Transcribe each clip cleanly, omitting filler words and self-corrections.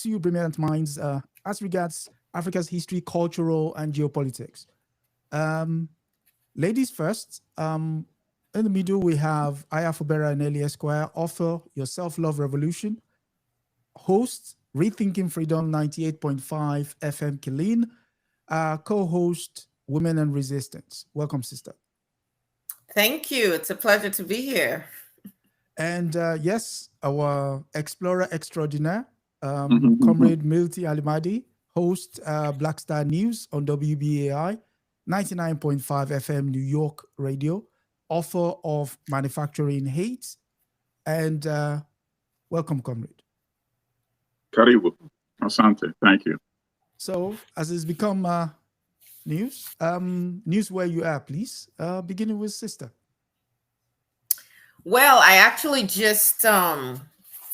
two brilliant minds as regards Africa's history, cultural, and geopolitics. Ladies first. In the middle, we have Aya Fubara and Eli Esquire, author, Your Self-Love Revolution, host, Rethinking Freedom 98.5 FM Killeen, co-host, Women and Resistance. Welcome, sister. Thank you. It's a pleasure to be here. And yes, our explorer extraordinaire, Comrade Milton Allimadi, host Black Star News on WBAI, 99.5 FM New York Radio, author of Manufacturing Hate. And welcome, Comrade. Karibu. Asante. Thank you. So, as it's become news, news where you are, please. Beginning with sister. Well, I actually just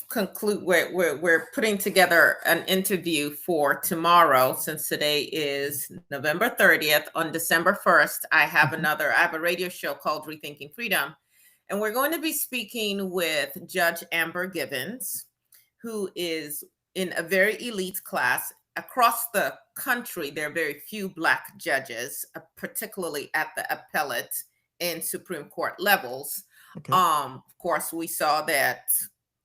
conclude. We're putting together an interview for tomorrow, since today is November 30th. On December 1st, I have a radio show called Rethinking Freedom, and we're going to be speaking with Judge Amber Givens, who is in a very elite class. Across the country, there are very few Black judges, particularly at the appellate and Supreme Court levels. Okay. Of course, we saw that,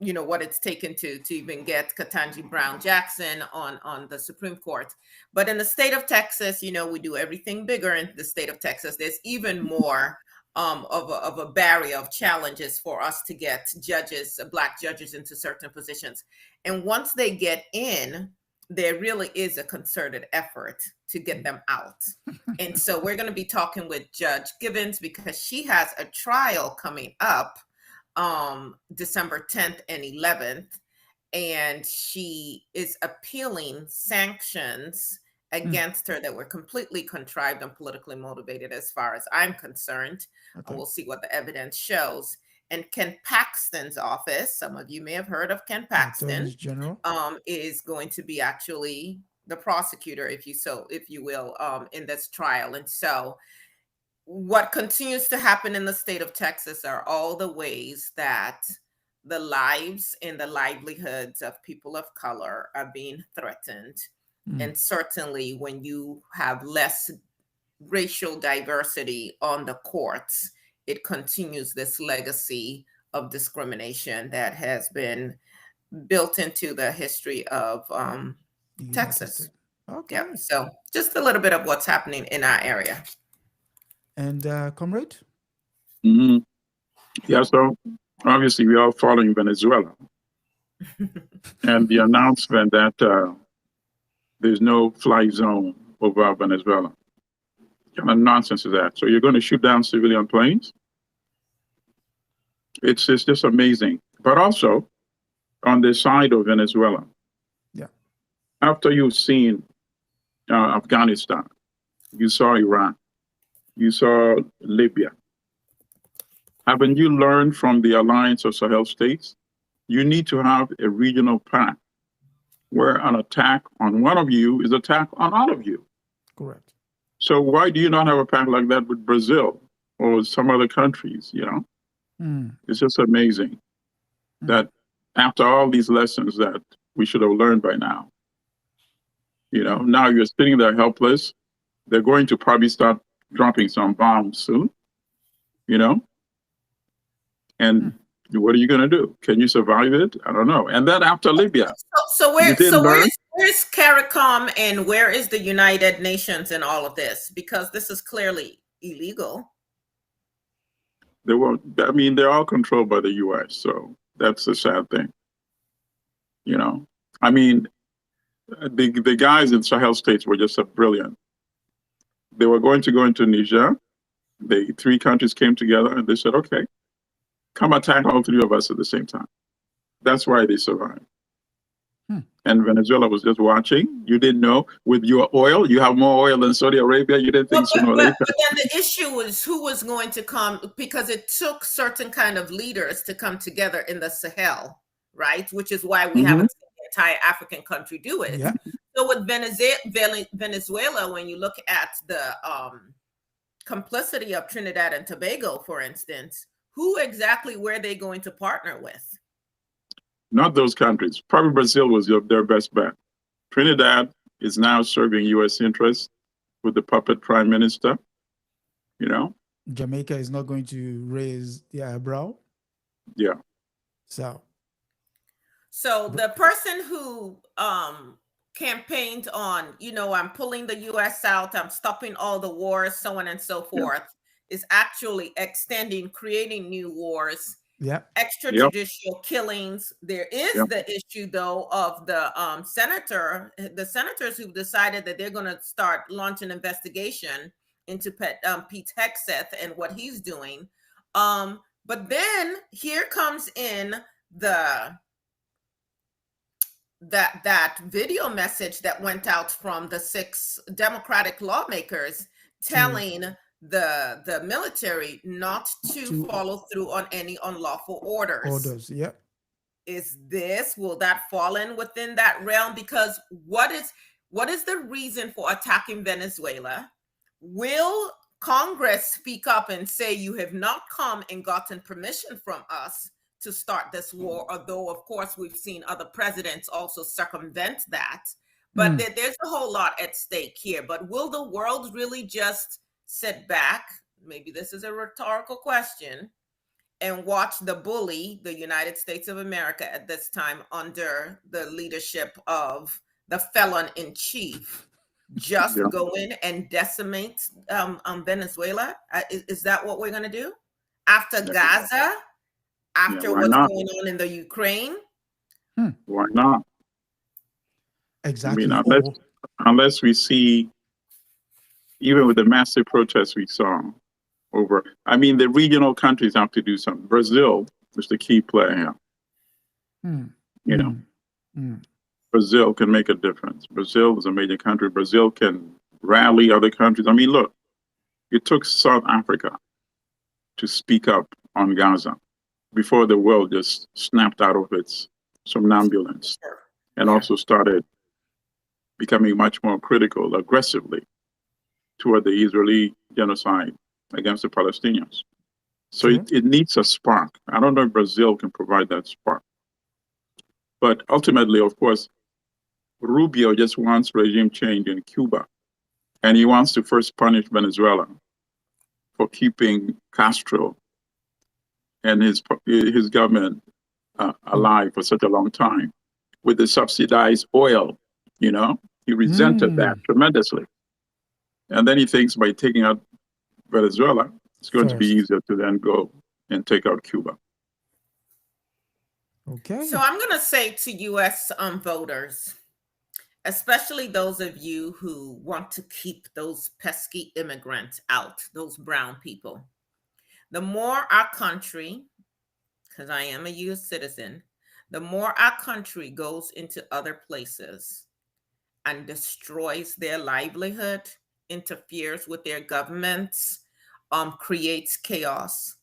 what it's taken to even get Ketanji Brown Jackson on the Supreme Court. But in the state of Texas, we do everything bigger in the state of Texas. There's even more of a barrier of challenges for us to get judges, Black judges, into certain positions. And once they get in, there really is a concerted effort to get them out. And so we're going to be talking with Judge Givens because she has a trial coming up December 10th and 11th. And she is appealing sanctions against her that were completely contrived and politically motivated as far as I'm concerned. Okay. And we'll see what the evidence shows. And Ken Paxton's office, some of you may have heard of Ken Paxton, is going to be actually the prosecutor, if you will, in this trial. And so what continues to happen in the state of Texas are all the ways that the lives and the livelihoods of people of color are being threatened. And certainly when you have less racial diversity on the courts, it continues this legacy of discrimination that has been built into the history of Texas. Okay. Yeah. So just a little bit of what's happening in our area. And Comrade? Mm-hmm. Yeah, so obviously we are following Venezuela. And the announcement that there's no fly zone over Venezuela. What kind of nonsense is that? So you're going to shoot down civilian planes? It's just amazing. But also, on the side of Venezuela, after you've seen Afghanistan, you saw Iran, you saw Libya, haven't you learned from the Alliance of Sahel States? You need to have a regional pact where an attack on one of you is attack on all of you. Correct. So why do you not have a pact like that with Brazil or some other countries, It's just amazing that after all these lessons that we should have learned by now, now you're sitting there helpless. They're going to probably start dropping some bombs soon, and what are you going to do? Can you survive it? I don't know. And then after Libya. So where's CARICOM and where is the United Nations in all of this? Because this is clearly illegal. They're all controlled by the U.S., so that's the sad thing. The guys in Sahel states were just brilliant. They were going to go into Niger. The three countries came together and they said, okay, come attack all three of us at the same time. That's why they survived. And Venezuela was just watching. You didn't know with your oil, you have more oil than Saudi Arabia. You didn't think sooner or later. But then the issue was who was going to come, because it took certain kind of leaders to come together in the Sahel, right? Which is why we haven't seen the entire African country do it. Yeah. So with Venezuela, when you look at the complicity of Trinidad and Tobago, for instance, who exactly were they going to partner with? Not those countries. Probably Brazil was their best bet. Trinidad is now serving U.S. interests with the puppet prime minister. You know, Jamaica is not going to raise the eyebrow. Yeah. So the person who campaigned on, I'm pulling the U.S. out, I'm stopping all the wars, so on and so forth, is actually creating new wars. Yeah. Extrajudicial killings. There is the issue, though, of the senators who've decided that they're going to start launching investigation into Pete Hegseth and what he's doing. But then here comes in that video message that went out from the 6 Democratic lawmakers telling the military not to follow through on any unlawful orders. Will that fall in within that realm? Because what is the reason for attacking Venezuela? Will Congress speak up and say you have not come and gotten permission from us to start this war? Although, of course, we've seen other presidents also circumvent that. But there's a whole lot at stake here. But will the world really just sit back? Maybe this is a rhetorical question. And watch the bully, the United States of America at this time, under the leadership of the felon-in-chief, just go in and decimate Venezuela? Is that what we're going to do? After Gaza? After what's going on in the Ukraine? Why not? Exactly. I mean, unless we see, even with the massive protests we saw over, the regional countries have to do something. Brazil is the key player here. Brazil can make a difference. Brazil is a major country. Brazil can rally other countries. Look, it took South Africa to speak up on Gaza before the world just snapped out of its somnambulance and also started becoming much more critical, aggressively, toward the Israeli genocide against the Palestinians. So it needs a spark. I don't know if Brazil can provide that spark. But ultimately, of course, Rubio just wants regime change in Cuba. And he wants to first punish Venezuela for keeping Castro and his government alive for such a long time with the subsidized oil. He resented that tremendously. And then he thinks by taking out Venezuela, it's going to be easier to then go and take out Cuba. Okay. So I'm going to say to U.S. voters, especially those of you who want to keep those pesky immigrants out, those brown people, the more our country, because I am a U.S. citizen, the more our country goes into other places and destroys their livelihood, interferes with their governments, creates chaos,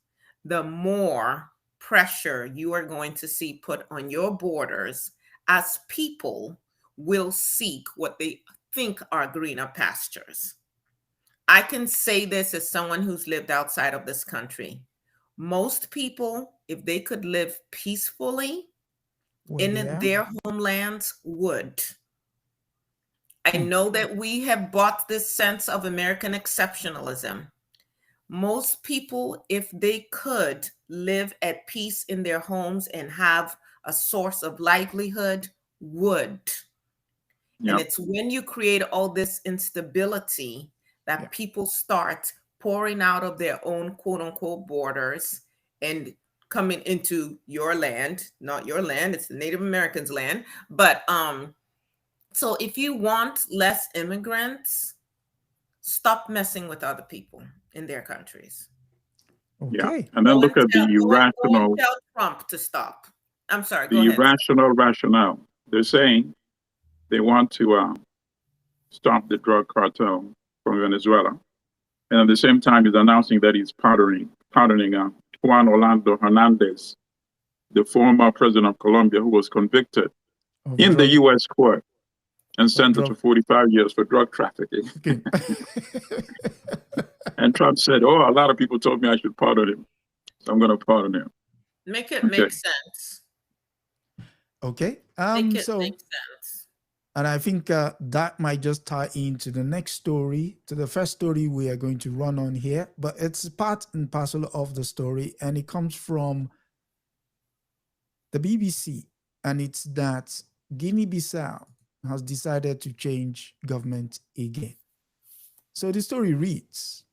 the more pressure you are going to see put on your borders as people will seek what they think are greener pastures. I can say this as someone who's lived outside of this country. Most people, if they could live peacefully in their homelands, would. I know that we have bought this sense of American exceptionalism. Most people, if they could live at peace in their homes and have a source of livelihood, would. And it's when you create all this instability that people start pouring out of their own quote unquote borders and coming into your land, not your land, it's the Native Americans' land. But so if you want less immigrants, stop messing with other people in their countries. Okay. And then look at the irrational. Tell Trump to stop. I'm sorry. The irrational rationale. They're saying they want to stop the drug cartel from Venezuela, and at the same time, he's announcing that he's pardoning Juan Orlando Hernandez, the former president of Colombia, who was convicted in the U.S. court and sentenced to 45 years for drug trafficking. Okay. And Trump said, a lot of people told me I should pardon him, so I'm going to pardon him. Make it make sense. Okay. Make it So, make sense. and I think that might just tie into the next story, to the first story we are going to run on here, but it's part and parcel of the story, and it comes from the BBC, and it's that Guinea-Bissau has decided to change government again. So the story reads,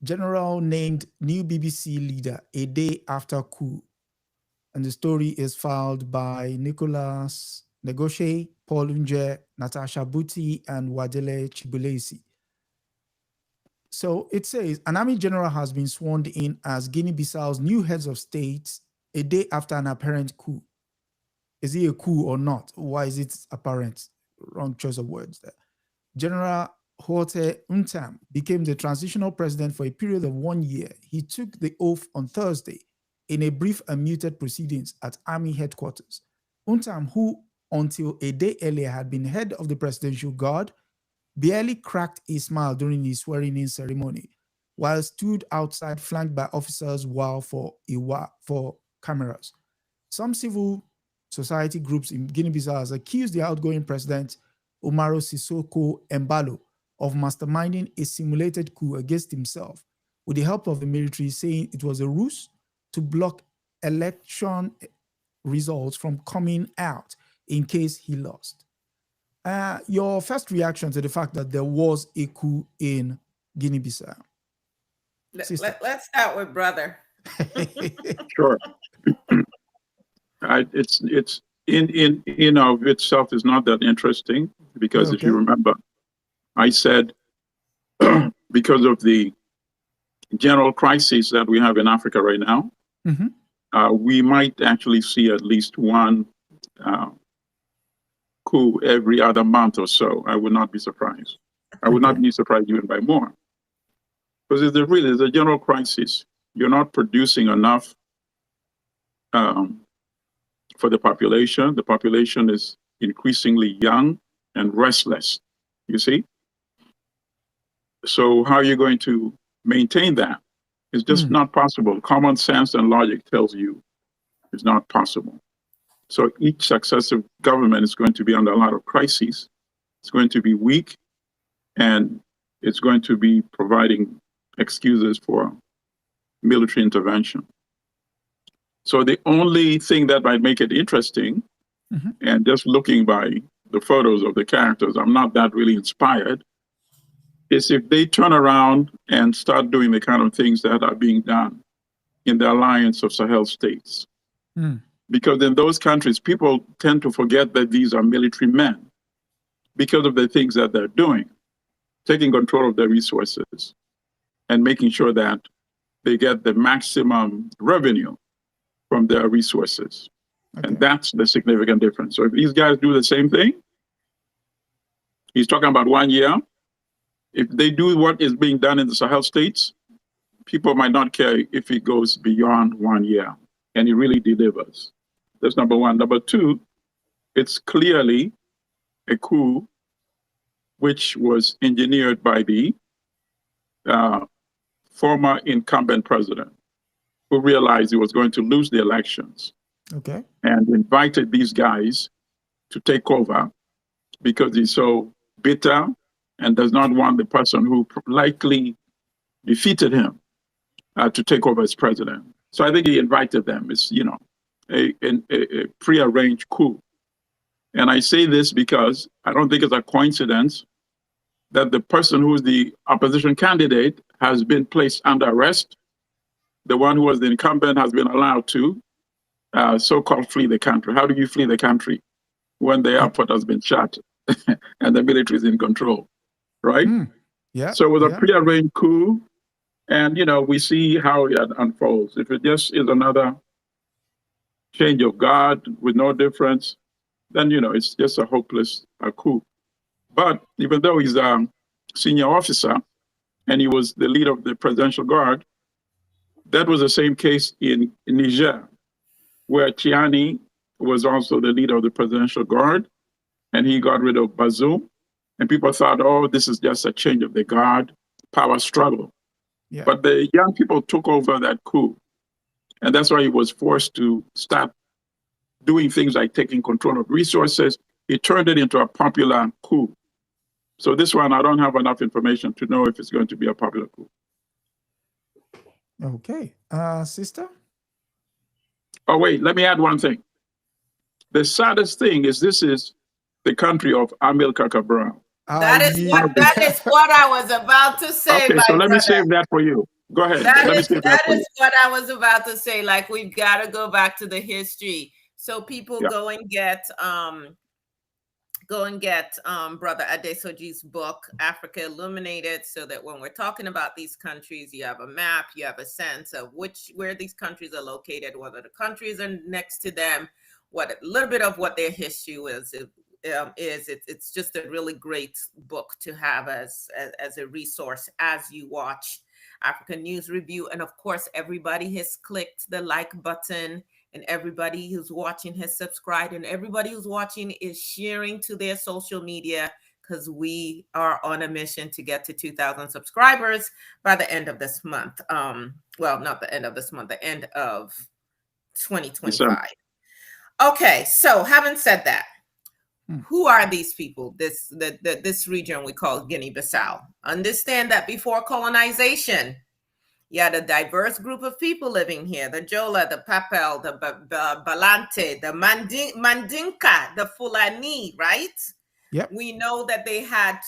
General named new BBC leader a day after coup. And the story is filed by Nicholas Negoche, Paul Unje, Natasha Buti, and Wadele Chibulesi. So it says, an army general has been sworn in as Guinea-Bissau's new heads of state a day after an apparent coup. Is it a coup or not? Why is it apparent? Wrong choice of words there. General Horte Untam became the transitional president for a period of 1 year. He took the oath on Thursday in a brief and muted proceedings at Army headquarters. Untam, who until a day earlier had been head of the Presidential Guard, barely cracked a smile during his swearing-in ceremony, while stood outside flanked by officers for cameras. Some civil society groups in Guinea-Bissau has accused the outgoing president, Umaro Sissoko Embalo, of masterminding a simulated coup against himself with the help of the military, saying it was a ruse to block election results from coming out in case he lost. Your first reaction to the fact that there was a coup in Guinea-Bissau? Let's start with brother. Sure. It's in of itself is not that interesting because if you remember, I said because of the general crisis that we have in Africa right now, we might actually see at least one coup every other month or so. I would not be surprised. I would not be surprised even by more. Because there's a general crisis. You're not producing enough for the population. The population is increasingly young and restless, you see? So how are you going to maintain that? It's just not possible. Common sense and logic tells you it's not possible. So each successive government is going to be under a lot of crises. It's going to be weak, and it's going to be providing excuses for military intervention. So the only thing that might make it interesting, and just looking by the photos of the characters, I'm not that really inspired, is if they turn around and start doing the kind of things that are being done in the alliance of Sahel states. Because in those countries, people tend to forget that these are military men because of the things that they're doing, taking control of their resources and making sure that they get the maximum revenue from their resources. And that's the significant difference. So if these guys do the same thing, he's talking about 1 year. If they do what is being done in the Sahel states, people might not care if it goes beyond 1 year and it really delivers. That's number one. Number two, it's clearly a coup which was engineered by the former incumbent president who realized he was going to lose the elections and invited these guys to take over because he's so bitter and does not want the person who likely defeated him to take over as president. So I think he invited them. It's, you know, a prearranged coup. And I say this because I don't think it's a coincidence that the person who is the opposition candidate has been placed under arrest. The one who was the incumbent has been allowed to so-called flee the country. How do you flee the country when the airport has been shut and the military is in control, right? So it was a prearranged coup, and, you know, we see how it unfolds. If it just is another change of guard with no difference, then, you know, it's just a hopeless coup. But even though he's a senior officer and he was the leader of the Presidential Guard, that was the same case in Niger, where Tiani was also the leader of the Presidential Guard, and he got rid of Bazoum. And people thought, oh, this is just a change of the guard, power struggle. But the young people took over that coup. And that's why he was forced to start doing things like taking control of resources. He turned it into a popular coup. So this one, I don't have enough information to know if it's going to be a popular coup. Okay. Sister? Oh, wait, let me add one thing. The saddest thing is this is the country of Amilcar Cabral. That is what I was about to say. Okay, so let me save that for you. Go ahead. That is what I was about to say. Like, we've got to go back to the history. So people go and get Brother Adesoji's book, Africa Illuminated, so that when we're talking about these countries, you have a map, you have a sense of where these countries are located, whether the countries are next to them, what a little bit of what their history is. It's just a really great book to have as a resource as you watch African News Review. And of course, everybody has clicked the like button, and everybody who's watching has subscribed, and everybody who's watching is sharing to their social media, because we are on a mission to get to 2,000 subscribers by the end of this month. Well, not the end of this month, the end of 2025. Okay, so having said that, who are these people? This region we call Guinea-Bissau. Understand that before colonization, you had a diverse group of people living here: the Jola, the Papel, the Balante, the Mandinka, the Fulani, right? Yep. We know that they had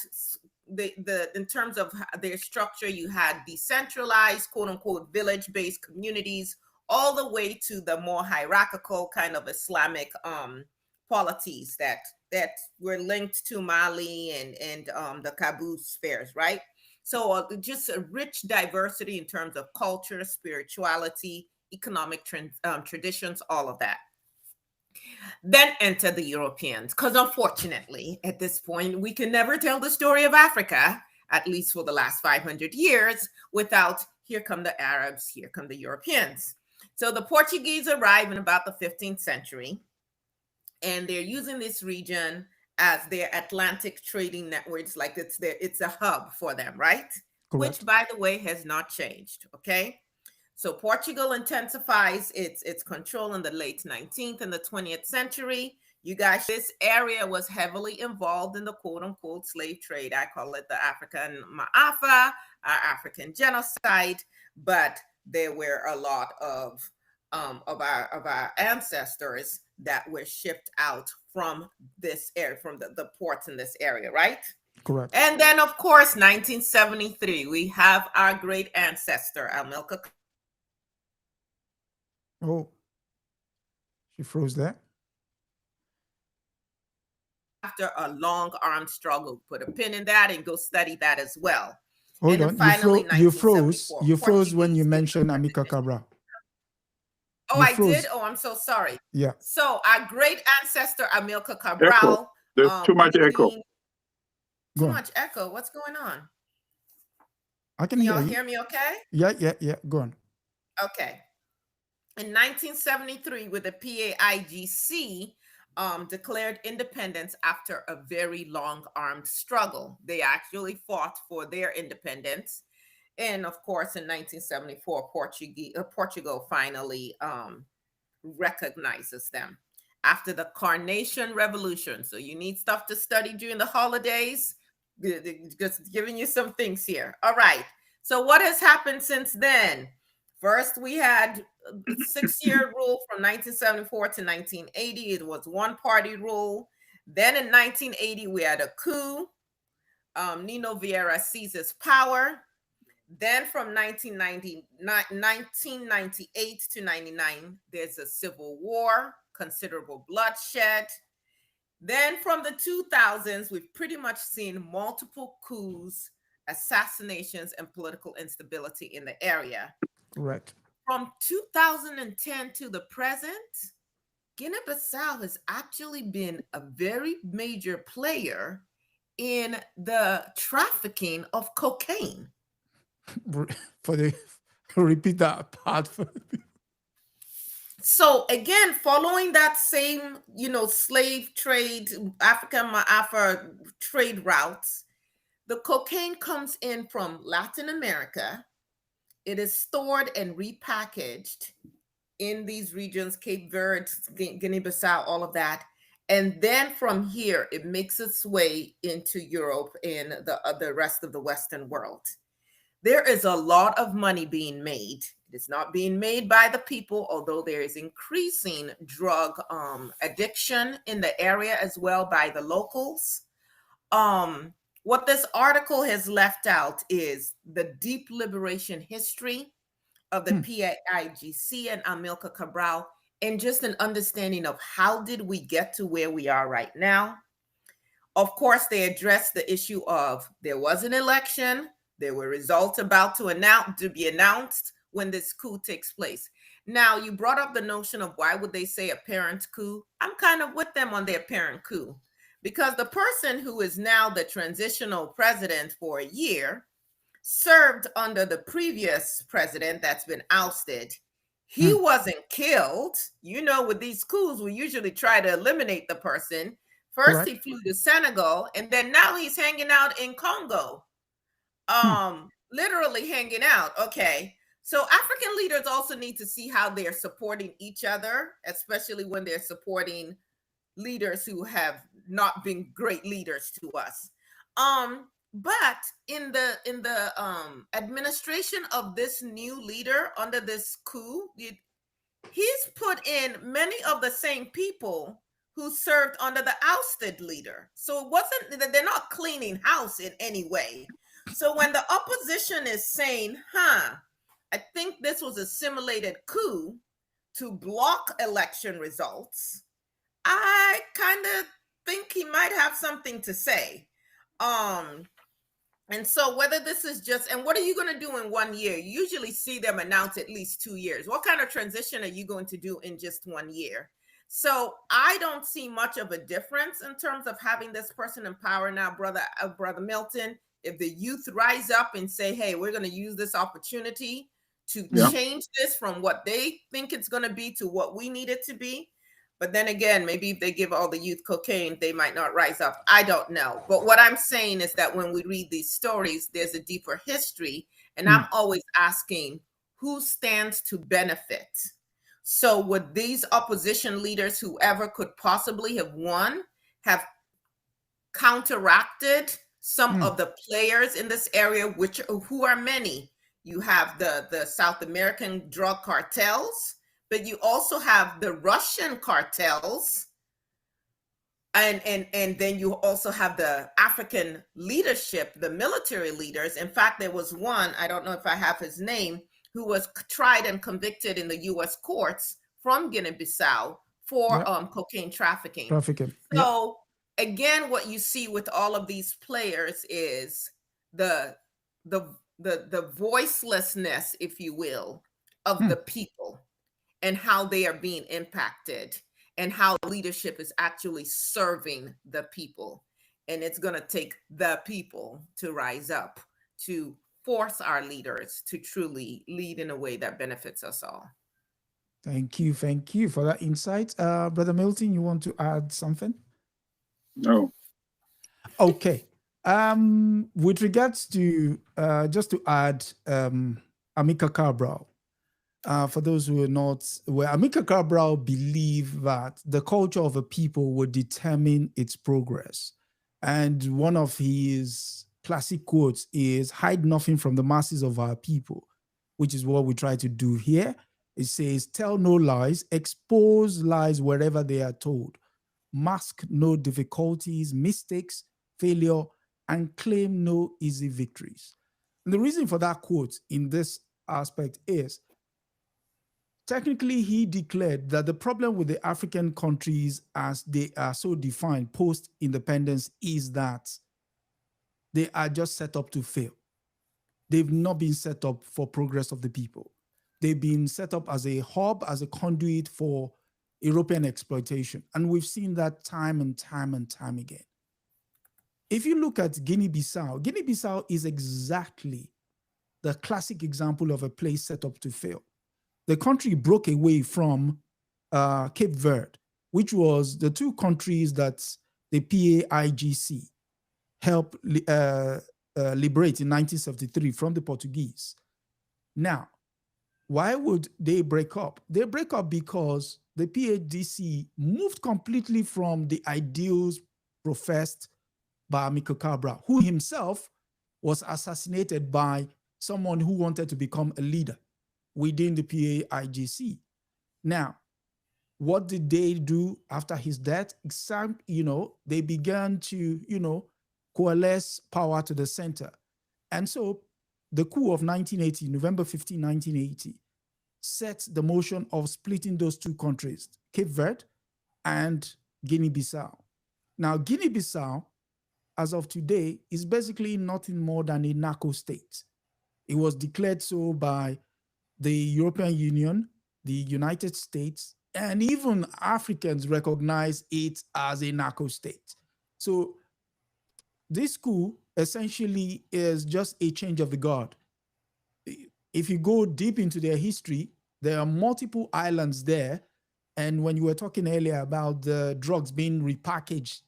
in terms of their structure, you had decentralized, quote unquote, village-based communities, all the way to the more hierarchical kind of Islamic polities that were linked to Mali and the Kabul spheres, right? So just a rich diversity in terms of culture, spirituality, economic traditions, all of that. Then enter the Europeans, because unfortunately, at this point, we can never tell the story of Africa, at least for the last 500 years, without here come the Arabs, here come the Europeans. So the Portuguese arrive in about the 15th century, and they're using this region as their Atlantic trading networks, like it's a hub for them, right? Correct. Which, by the way, has not changed, okay? So Portugal intensifies its control in the late 19th and the 20th century. You guys, this area was heavily involved in the quote-unquote slave trade. I call it the African Ma'afa, African genocide, but there were a lot of our ancestors that were shipped out from this area, from the ports in this area, right? Correct. And then, of course, 1973, we have our great ancestor, Amilcar. Oh, she froze there. After a long armed struggle, put a pin in that and go study that as well. Hold on, you froze when you mentioned Amilcar Cabral. Oh, I did? Oh, I'm so sorry. Yeah. So our great ancestor, Amilcar Cabral. There's too much echo. Too much echo. What's going on? I can hear you. Y'all hear me okay? Yeah. Go on. Okay. In 1973, with the PAIGC, declared independence after a very long armed struggle. They actually fought for their independence. And of course, in 1974, Portugal finally recognizes them after the Carnation Revolution. So you need stuff to study during the holidays. Just giving you some things here. All right. So what has happened since then? First, we had a 6-year rule from 1974 to 1980. It was one-party rule. Then in 1980, we had a coup. Nino Vieira seizes power. Then from 1998 to 99, there's a civil war, considerable bloodshed. Then from the 2000s, we've pretty much seen multiple coups, assassinations, and political instability in the area. Correct. From 2010 to the present, Guinea-Bissau has actually been a very major player in the trafficking of cocaine. Repeat that part. So again, following that same, slave trade, African trade routes, the cocaine comes in from Latin America. It is stored and repackaged in these regions, Cape Verde, Guinea-Bissau, all of that. And then from here, it makes its way into Europe and the rest of the Western world. There is a lot of money being made. It is not being made by the people, although there is increasing drug addiction in the area as well by the locals. What this article has left out is the deep liberation history of the PAIGC and Amilcar Cabral, and just an understanding of how did we get to where we are right now. Of course, they addressed the issue of there was an election, there were results about to be announced when this coup takes place. Now, you brought up the notion of why would they say apparent coup? I'm kind of with them on the apparent coup, because the person who is now the transitional president for a year served under the previous president that's been ousted. He wasn't killed. You know, with these coups, we usually try to eliminate the person. First, Correct. he flew to Senegal, and then now he's hanging out in Congo. Literally hanging out. Okay. So African leaders also need to see how they're supporting each other, especially when they're supporting leaders who have not been great leaders to us. But in the administration of this new leader under this coup, he's put in many of the same people who served under the ousted leader. So it wasn't that they're not cleaning house in any way. So when the opposition is saying, I think this was a simulated coup to block election results, I kind of think he might have something to say. And so whether this is just, and what are you going to do in 1 year? You usually see them announce at least 2 years. What kind of transition are you going to do in just 1 year? So I don't see much of a difference in terms of having this person in power now, brother Milton. If the youth rise up and say, hey, we're going to use this opportunity to change this from what they think it's going to be to what we need it to be. But then again, maybe if they give all the youth cocaine, they might not rise up. I don't know. But what I'm saying is that when we read these stories, there's a deeper history. And I'm always asking, who stands to benefit? So would these opposition leaders, whoever could possibly have won, have counteracted some of the players in this area, who are many? You have the South American drug cartels, but you also have the Russian cartels, and then you also have the African leadership, the military leaders. In fact, there was one, I don't know if I have his name, who was tried and convicted in the U.S. courts from Guinea-Bissau for cocaine trafficking. So again, what you see with all of these players is the voicelessness, if you will, of the people, and how they are being impacted, and how leadership is actually serving the people. And it's going to take the people to rise up to force our leaders to truly lead in a way that benefits us all. Thank you for that insight. Brother Milton, you want to add something? No. Okay. With regards to, just to add, Amilcar Cabral, for those who are not aware, Amilcar Cabral believed that the culture of a people would determine its progress. And one of his classic quotes is, hide nothing from the masses of our people, which is what we try to do here. It says, tell no lies, expose lies wherever they are told, mask no difficulties, mistakes, failure, and claim no easy victories. And the reason for that quote in this aspect is, technically, he declared that the problem with the African countries as they are so defined post-independence is that they are just set up to fail. They've not been set up for progress of the people. They've been set up as a hub, as a conduit for European exploitation. And we've seen that time and time and time again. If you look at Guinea-Bissau, Guinea-Bissau is exactly the classic example of a place set up to fail. The country broke away from Cape Verde, which was the two countries that the PAIGC helped liberate in 1973 from the Portuguese. Now, Why would they break up? They break up because the PHDC moved completely from the ideals professed by Amilcar Cabral, who himself was assassinated by someone who wanted to become a leader within the PAIGC. Now, what did they do after his death? They began to, coalesce power to the center. And so the coup of 1980, November 15, 1980, set the motion of splitting those two countries, Cape Verde and Guinea-Bissau. Now, Guinea-Bissau, as of today, is basically nothing more than a narco state. It was declared so by the European Union, the United States, and even Africans recognize it as a narco state. So this coup essentially is just a change of the guard. If you go deep into their history, there are multiple islands there. And when you were talking earlier about the drugs being repackaged,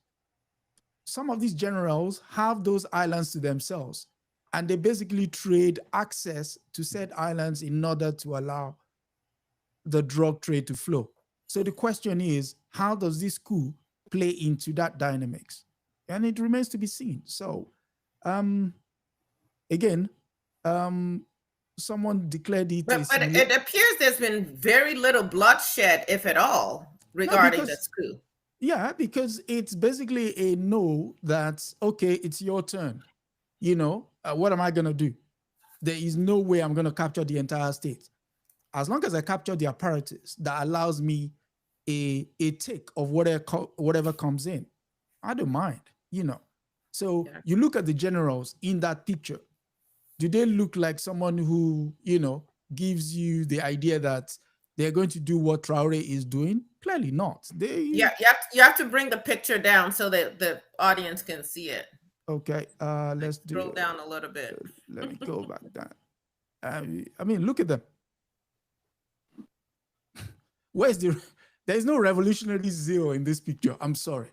some of these generals have those islands to themselves. And they basically trade access to said islands in order to allow the drug trade to flow. So the question is, how does this coup play into that dynamics? And it remains to be seen. So again, someone declared it. But it appears there's been very little bloodshed, if at all, regarding this coup. Yeah, because it's basically a no that, okay, it's your turn. What am I going to do? There is no way I'm going to capture the entire state. As long as I capture the apparatus that allows me a take of whatever comes in, I don't mind, So yeah. You look at the generals in that picture. Do they look like someone who, gives you the idea that they're going to do what Traore is doing? Clearly not. You have to bring the picture down so that the audience can see it. Okay, let's scroll down a little bit. Let me go back down. I mean, look at them. Where's there's no revolutionary zeal in this picture. I'm sorry.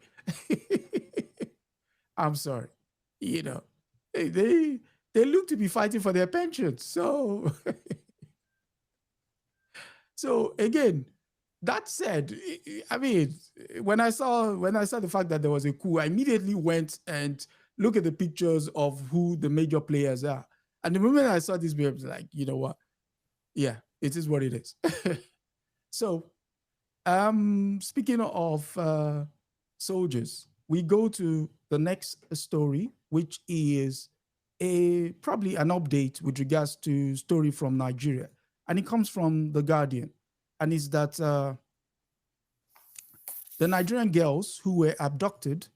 I'm sorry. They look to be fighting for their pensions. So, so again, that said, I mean, when I saw the fact that there was a coup, I immediately went and looked at the pictures of who the major players are. And the moment I saw this, I was like, you know what? Yeah, it is what it is. So, speaking of soldiers, we go to the next story, which is probably an update with regards to story from Nigeria. And it comes from The Guardian. And it's that the Nigerian girls who were abducted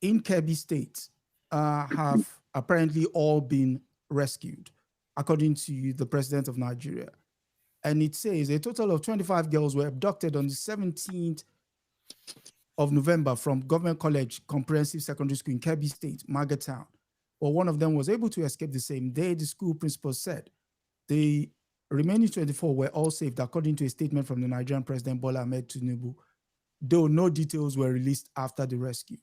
in Kebbi State have apparently all been rescued, according to the president of Nigeria. And it says a total of 25 girls were abducted on the 17th of November from Government College Comprehensive Secondary School in Kebbi State, Magatown. Well, one of them was able to escape the same day, the school principal said. The remaining 24 were all saved, according to a statement from the Nigerian President Bola Ahmed Tinubu, though no details were released after the rescue.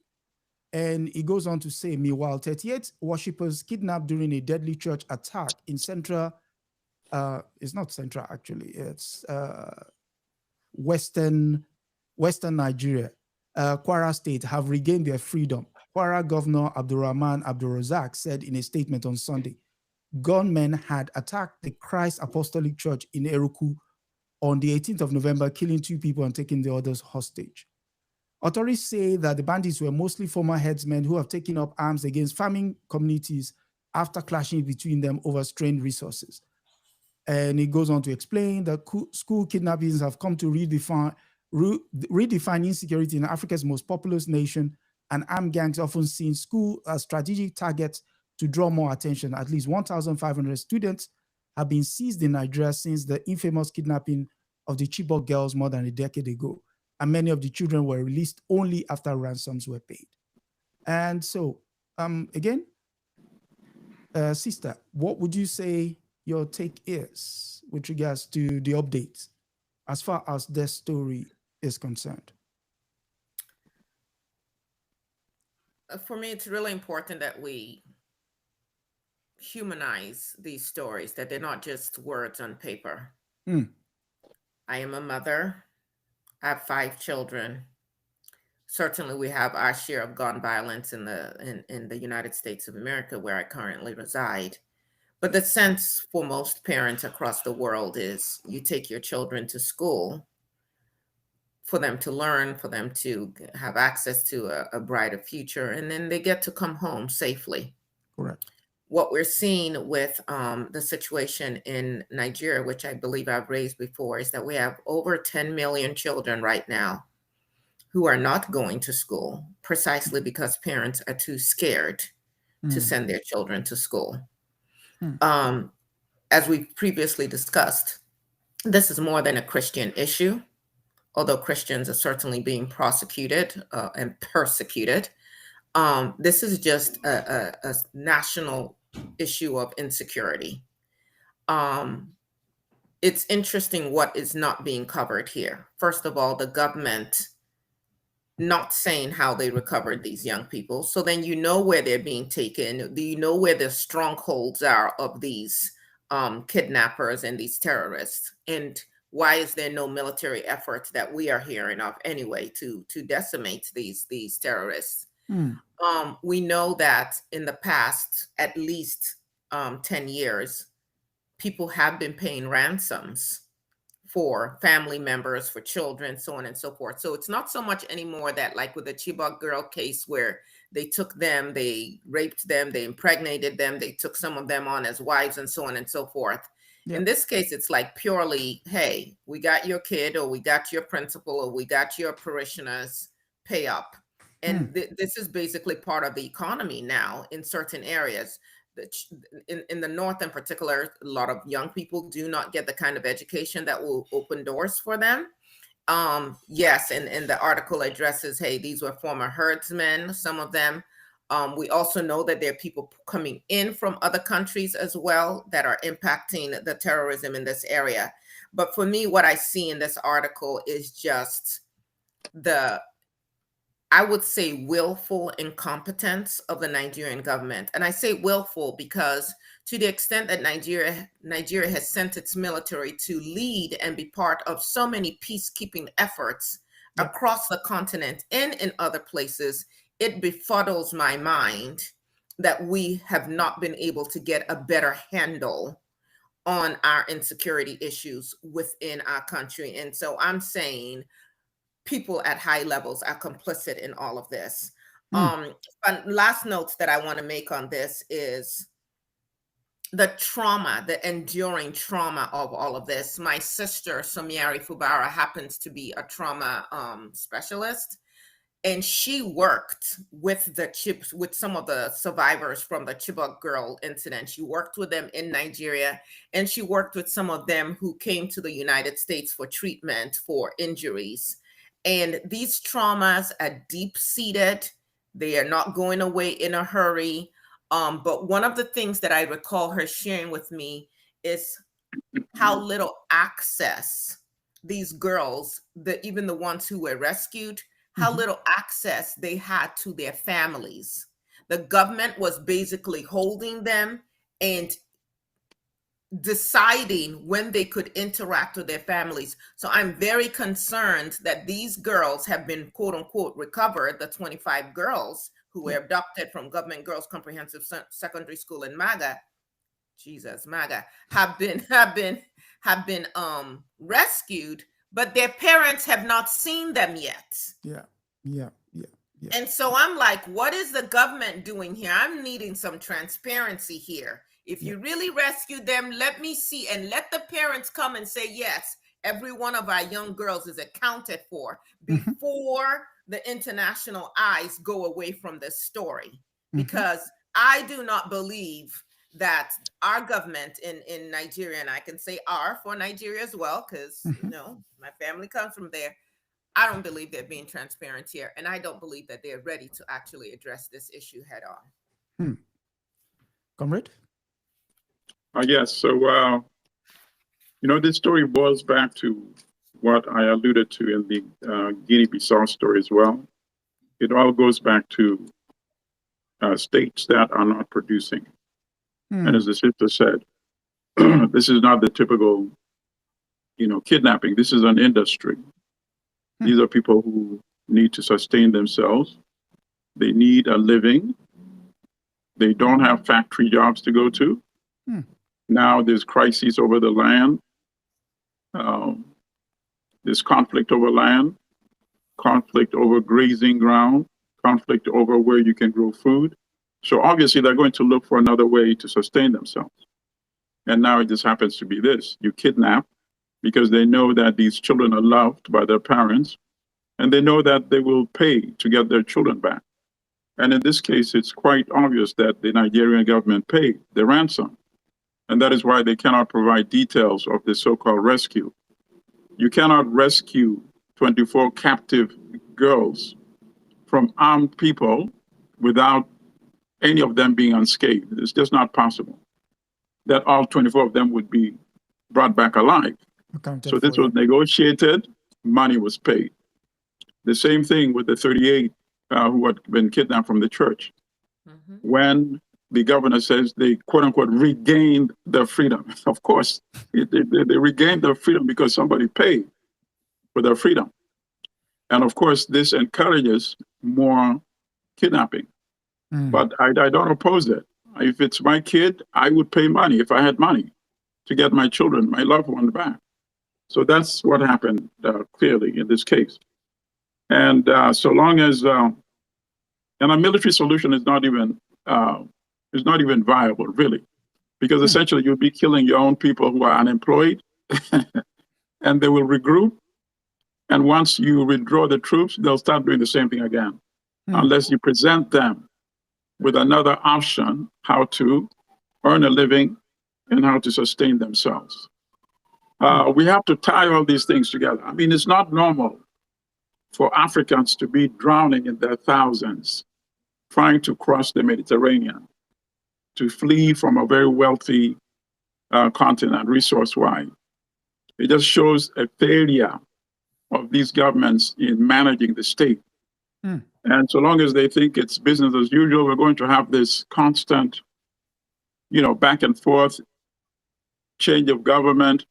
And it goes on to say, meanwhile, 38 worshippers kidnapped during a deadly church attack in central, it's not central actually, it's western Nigeria, Kwara State, have regained their freedom. Kwara Governor Abdurrahman Abdulrazak said in a statement on Sunday, gunmen had attacked the Christ Apostolic Church in Eruku on the 18th of November, killing 2 people and taking the others hostage. Authorities say that the bandits were mostly former headsmen who have taken up arms against farming communities after clashing between them over strained resources. And it goes on to explain that school kidnappings have come to redefine insecurity in Africa's most populous nation, and armed gangs often seen school as strategic targets to draw more attention. At least 1,500 students have been seized in Nigeria since the infamous kidnapping of the Chibok girls more than a decade ago. And many of the children were released only after ransoms were paid. And so, again, sister, what would you say your take is with regards to the updates as far as this story is concerned? For me, it's really important that we humanize these stories, that they're not just words on paper. I am a mother. I have 5 children. Certainly, we have our share of gun violence in the United States of America, where I currently reside. But the sense for most parents across the world is you take your children to school for them to learn, for them to have access to a brighter future, and then they get to come home safely. Correct. What we're seeing with the situation in Nigeria, which I believe I've raised before, is that we have over 10 million children right now who are not going to school precisely because parents are too scared to send their children to school. As we previously discussed, this is more than a Christian issue, although Christians are certainly being prosecuted and persecuted. This is just a national issue of insecurity. It's interesting what is not being covered here. First of all, the government not saying how they recovered these young people. So then you know where they're being taken. Do you know where the strongholds are of these kidnappers and these terrorists? And why is there no military effort that we are hearing of anyway to decimate these terrorists? We know that in the past, at least 10 years, people have been paying ransoms for family members, for children, so on and so forth. So it's not so much anymore that, like with the Chibok girl case, where they took them, they raped them, they impregnated them, they took some of them on as wives and so on and so forth. Yep. In this case, it's like purely, hey, we got your kid, or we got your principal, or we got your parishioners, pay up. And this is basically part of the economy now in certain areas. In the North in particular, a lot of young people do not get the kind of education that will open doors for them. Yes, and the article addresses, hey, these were former herdsmen, some of them. We also know that there are people coming in from other countries as well that are impacting the terrorism in this area. But for me, what I see in this article is just I would say willful incompetence of the Nigerian government. And I say willful because to the extent that Nigeria has sent its military to lead and be part of so many peacekeeping efforts across the continent and in other places, it befuddles my mind that we have not been able to get a better handle on our insecurity issues within our country. And so I'm saying people at high levels are complicit in all of this. Last notes that I want to make on this is the trauma, the enduring trauma of all of this. My sister, Somiari Fubara, happens to be a trauma specialist, and she worked with some of the survivors from the Chibok girl incident. She worked with them in Nigeria, and she worked with some of them who came to the United States for treatment for injuries. And these traumas are deep-seated. They are not going away in a hurry. But one of the things that I recall her sharing with me is how little access these girls, even the ones who were rescued, how little access they had to their families. The government was basically holding them and deciding when they could interact with their families. So I'm very concerned that these girls have been, quote unquote, recovered, the 25 girls who were abducted from Government Girls Comprehensive Secondary School in MAGA, have been rescued, but their parents have not seen them yet. Yeah. And so I'm like, what is the government doing here? I'm needing some transparency here. If you really rescued them, let me see, and let the parents come and say, yes, every one of our young girls is accounted for before the international eyes go away from this story. Because I do not believe that our government in Nigeria, and I can say our for Nigeria as well, because my family comes from there. I don't believe they're being transparent here, and I don't believe that they're ready to actually address this issue head on. Comrade? Yes. So, this story boils back to what I alluded to in the Guinea-Bissau story as well. It all goes back to states that are not producing. And as the sister said, this is not the typical kidnapping. This is an industry. These are people who need to sustain themselves. They need a living. They don't have factory jobs to go to. Now there's crises over the land. There's conflict over land, conflict over grazing ground, conflict over where you can grow food. So obviously they're going to look for another way to sustain themselves. And now it just happens to be this. You kidnap because they know that these children are loved by their parents, and they know that they will pay to get their children back. And in this case, it's quite obvious that the Nigerian government paid the ransom. And that is why they cannot provide details of the so-called rescue. You cannot rescue 24 captive girls from armed people without any of them being unscathed. It's just not possible that all 24 of them would be brought back alive. So this was negotiated, money was paid. The same thing with the 38 who had been kidnapped from the church. When the governor says they, quote unquote, regained their freedom. Of course, they regained their freedom because somebody paid for their freedom. And of course, this encourages more kidnapping. But I don't oppose it. If it's my kid, I would pay money if I had money to get my children, my loved one back. So that's what happened clearly in this case. And so long as, and a military solution is not even viable, really, because essentially you'll be killing your own people who are unemployed, and they will regroup. And once you withdraw the troops, they'll start doing the same thing again, unless you present them with another option, how to earn a living and how to sustain themselves. We have to tie all these things together. I mean, it's not normal for Africans to be drowning in their thousands, trying to cross the Mediterranean, to flee from a very wealthy continent, resource-wise. It just shows a failure of these governments in managing the state. And so long as they think it's business as usual, we're going to have this constant, back and forth, change of government.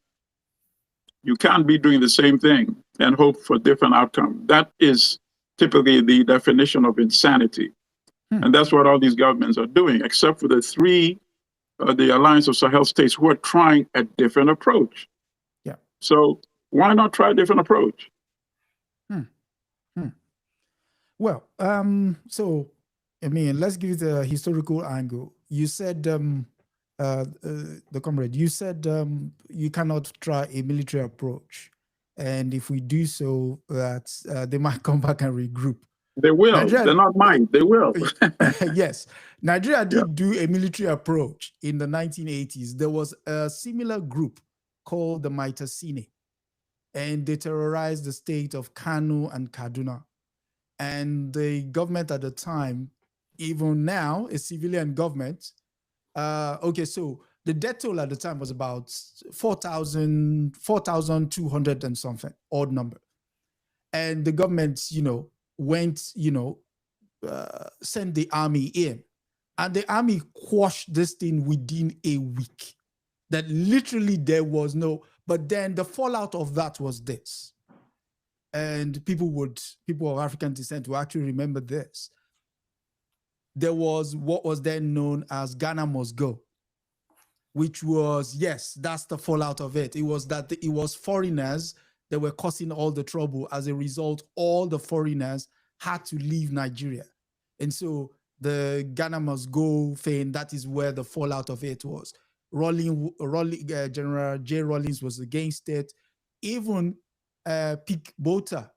You can't be doing the same thing and hope for different outcome. That is typically the definition of insanity. And that's what all these governments are doing, except for the three, the Alliance of Sahel states, who are trying a different approach. So why not try a different approach? Well, so, I mean, let's give it a historical angle. You said, the comrade, you said you cannot try a military approach. And if we do so, that they might come back and regroup. They will. Nigeria, they're not mine. They will. Yes. Nigeria did do a military approach in the 1980s. There was a similar group called the Maitasine, and they terrorized the state of Kano and Kaduna. And the government at the time, even now, a civilian government, so the death toll at the time was about 4,200 and something, odd number. And the government, went, sent the army in. And the army quashed this thing within a week. That literally there was no, but then the fallout of that was this. And people of African descent will actually remember this. There was what was then known as Ghana Must Go, which was, yes, that's the fallout of it. It was that it was foreigners that were causing all the trouble. As a result, all the foreigners had to leave Nigeria. And so the Ghana Must Go thing, that is where the fallout of it was. General J. Rawlings was against it. Even Pik Botha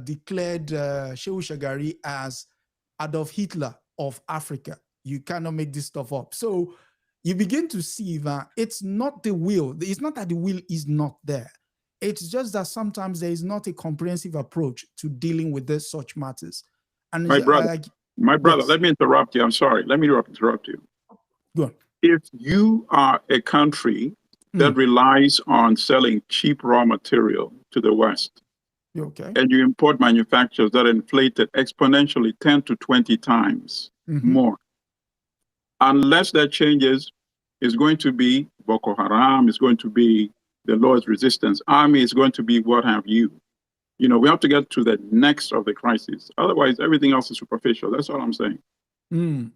declared Shehu Shagari as Adolf Hitler of Africa. You cannot make this stuff up. So you begin to see that it's not the will. It's not that the will is not there. It's just that sometimes there is not a comprehensive approach to dealing with such matters. And my brother, yes. Let me interrupt you. I'm sorry. Let me interrupt you. Go on. If you are a country that relies on selling cheap raw material to the West, and you import manufacturers that are inflated exponentially 10 to 20 times more, unless that changes, it's going to be Boko Haram, it's going to be the lowest resistance. Army is going to be what have you. You know, we have to get to the next of the crisis. Otherwise, everything else is superficial. That's all I'm saying. No,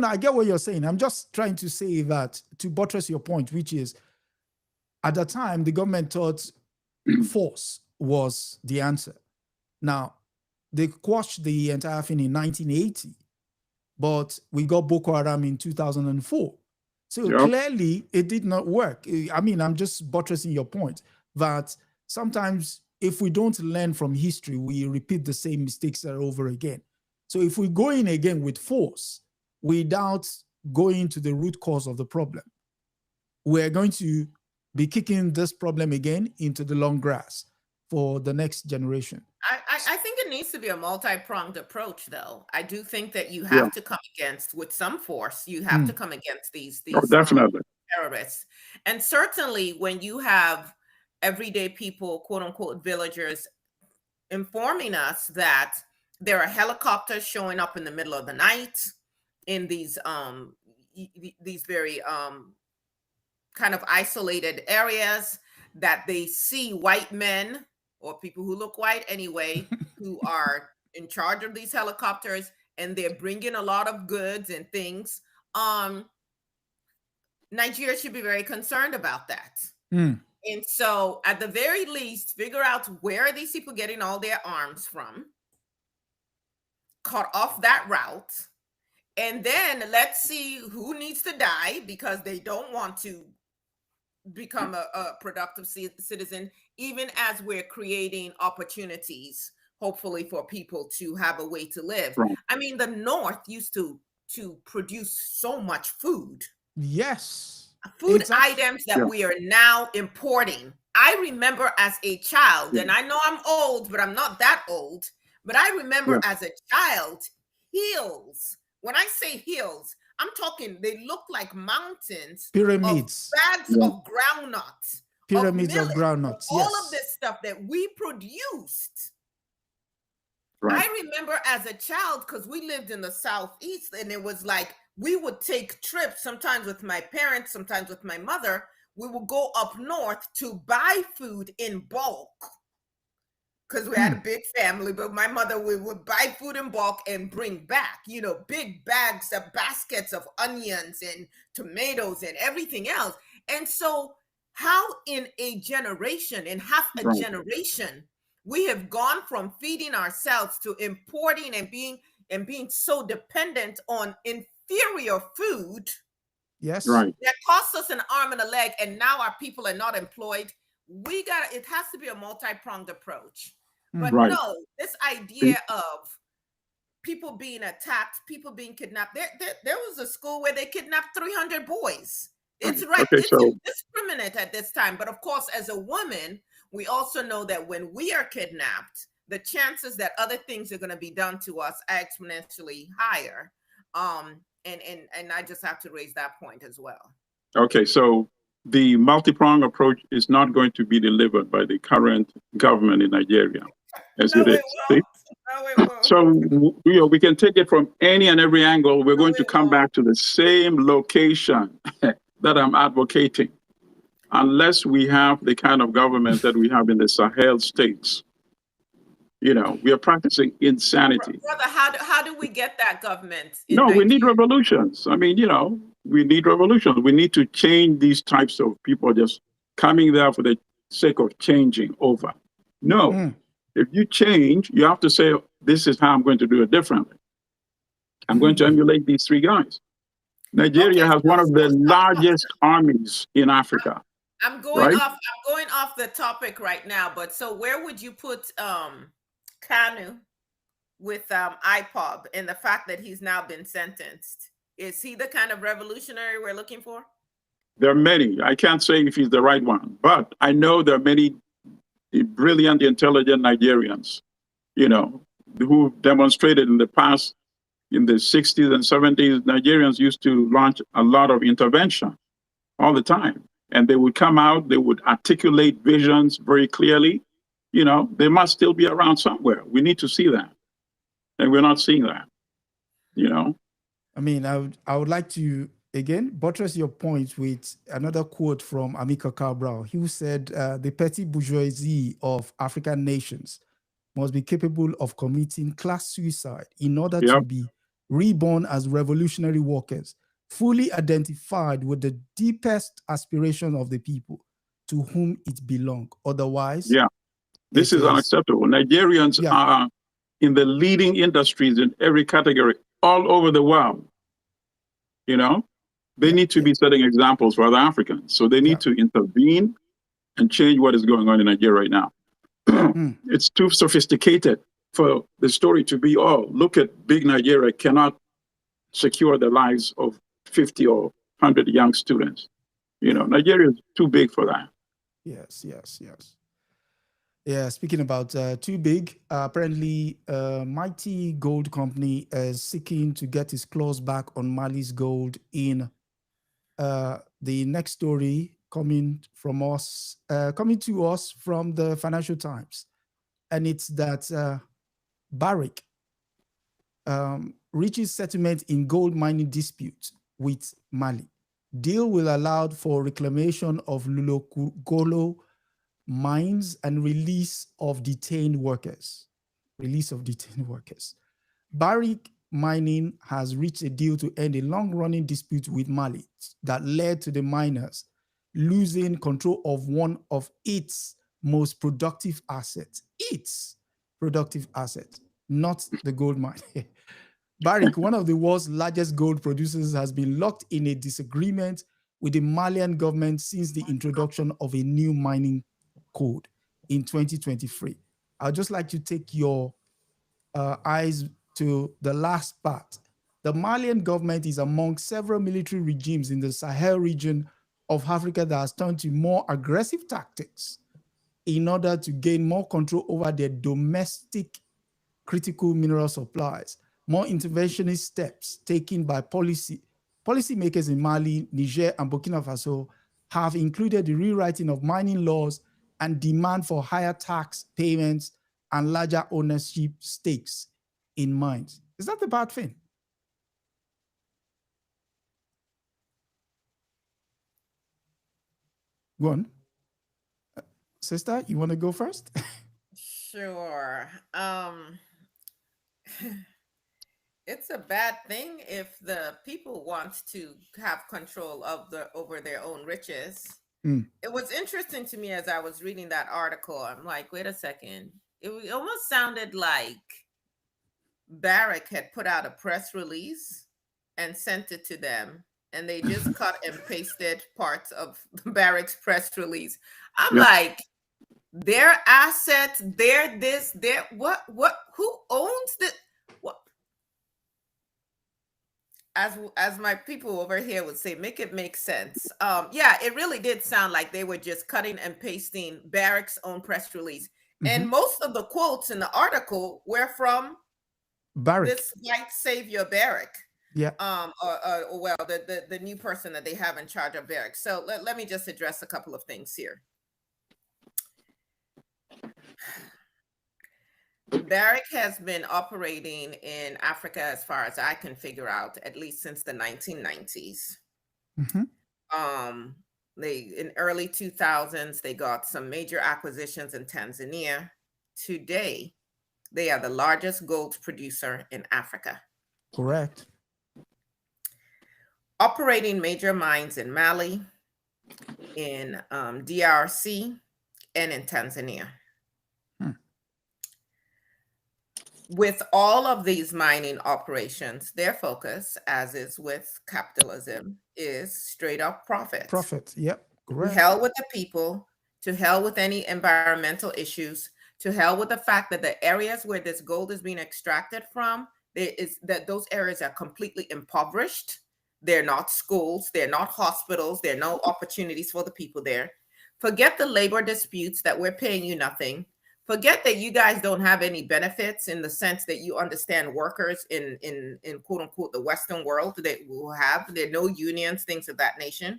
I get what you're saying. I'm just trying to say that to buttress your point, which is at the time, the government thought force was the answer. Now, they quashed the entire thing in 1980, but we got Boko Haram in 2004. So clearly, it did not work. I mean, I'm just buttressing your point that sometimes if we don't learn from history, we repeat the same mistakes over again. So if we go in again with force without going to the root cause of the problem, we're going to be kicking this problem again into the long grass for the next generation. I think it needs to be a multi-pronged approach, though. I do think that you have to come against, with some force, you have to come against these definitely. Terrorists. And certainly when you have everyday people, quote unquote, villagers, informing us that there are helicopters showing up in the middle of the night in these very kind of isolated areas, that they see white men or people who look white anyway, who are in charge of these helicopters, and they're bringing a lot of goods and things. Nigeria should be very concerned about that. And so at the very least, figure out where are these people getting all their arms from, cut off that route, and then let's see who needs to die because they don't want to become a productive citizen, even as we're creating opportunities, hopefully, for people to have a way to live. Right. I mean, the North used to produce so much food. Yes. Food items that we are now importing. I remember as a child, and I know I'm old, but I'm not that old, but I remember as a child, hills. When I say hills, I'm talking, they look like mountains. Pyramids. Of bags of groundnuts. Pyramids of groundnuts, all of this stuff that we produced. Right. I remember as a child, because we lived in the Southeast, and it was like, we would take trips, sometimes with my parents, sometimes with my mother. We would go up north to buy food in bulk, because we had a big family, but my mother, we would buy food in bulk and bring back, you know, big bags of baskets of onions and tomatoes and everything else. And so how in a generation, in half a generation, we have gone from feeding ourselves to importing and being so dependent on inferior food. Yes. Right. That costs us an arm and a leg, and now our people are not employed. It has to be a multi-pronged approach. But no, this idea of people being attacked, people being kidnapped. There was a school where they kidnapped 300 boys. It's right. It's indiscriminate at this time. But of course, as a woman, we also know that when we are kidnapped, the chances that other things are going to be done to us are exponentially higher. And I just have to raise that point as well. Okay, so the multi-pronged approach is not going to be delivered by the current government in Nigeria, as it is. So we can take it from any and every angle. We're going to come back to the same location that I'm advocating, unless we have the kind of government that we have in the Sahel states. You know, we are practicing insanity. Brother, how do we get that government? No, Nigeria? We need revolutions. I mean, you know, we need revolutions. We need to change these types of people just coming there for the sake of changing over. No, if you change, you have to say, this is how I'm going to do it differently. I'm going to emulate these three guys. Nigeria has one of the largest armies in Africa. I'm going off the topic right now, but so where would you put Kanu with IPOB and the fact that he's now been sentenced? Is he the kind of revolutionary we're looking for? There are many. I can't say if he's the right one, but I know there are many brilliant, intelligent Nigerians, you know, who demonstrated in the past, in the 60s and 70s, Nigerians used to launch a lot of intervention all the time. And they would come out, they would articulate visions very clearly. You know, they must still be around somewhere. We need to see that. And we're not seeing that, you know. I mean, I would like to again, buttress your point with another quote from Amilcar Cabral, who said, the petty bourgeoisie of African nations must be capable of committing class suicide in order to be reborn as revolutionary workers, fully identified with the deepest aspiration of the people to whom it belongs. Otherwise, this is unacceptable. Nigerians are in the leading industries in every category all over the world. You know, they need to be setting examples for other Africans. So they need to intervene and change what is going on in Nigeria right now. It's too sophisticated for the story to be, oh, look at big Nigeria cannot secure the lives of 50 or 100 young students. You know, Nigeria is too big for that. Yes. Yeah, speaking about too big, apparently Mighty Gold Company is seeking to get its claws back on Mali's gold in the next story coming to us from the Financial Times. And it's that Barrick reaches settlement in gold mining dispute with Mali. Deal will allow for reclamation of Lulokolo mines and release of detained workers. Barrick Mining has reached a deal to end a long-running dispute with Mali that led to the miners losing control of one of its most productive assets. Not the gold mine. Barrick, one of the world's largest gold producers, has been locked in a disagreement with the Malian government since the introduction of a new mining code in 2023. I'd just like to take your eyes to the last part. The Malian government is among several military regimes in the Sahel region of Africa that has turned to more aggressive tactics in order to gain more control over their domestic critical mineral supplies. More interventionist steps taken by policymakers in Mali, Niger, and Burkina Faso have included the rewriting of mining laws and demand for higher tax payments and larger ownership stakes in mines. Is that a bad thing? Go on. Sister, you want to go first? Sure. It's a bad thing if the people want to have control of over their own riches. It was interesting to me as I was reading that article. I'm like, wait a second. It almost sounded like Barrick had put out a press release and sent it to them, and they just cut and pasted parts of Barrick's press release. I'm like, their assets, their this, their what, who owns the what? As my people over here would say, make it make sense. It really did sound like they were just cutting and pasting Barrick's own press release. And most of the quotes in the article were from Barrick. This white savior Barrick. Yeah. The new person that they have in charge of Barrick. So let me just address a couple of things here. Barrick has been operating in Africa, as far as I can figure out, at least since the 1990s. In early 2000s, they got some major acquisitions in Tanzania. Today, they are the largest gold producer in Africa. Correct. Operating major mines in Mali, in DRC, and in Tanzania. With all of these mining operations, their focus, as is with capitalism, is straight up profit. Profit, yep, correct. To hell with the people, to hell with any environmental issues, to hell with the fact that the areas where this gold is being extracted from, those areas are completely impoverished. They're not schools, they're not hospitals, there are no opportunities for the people there. Forget the labor disputes that we're paying you nothing. Forget that you guys don't have any benefits in the sense that you understand workers in quote unquote the Western world that will have. There are no unions, things of that nature.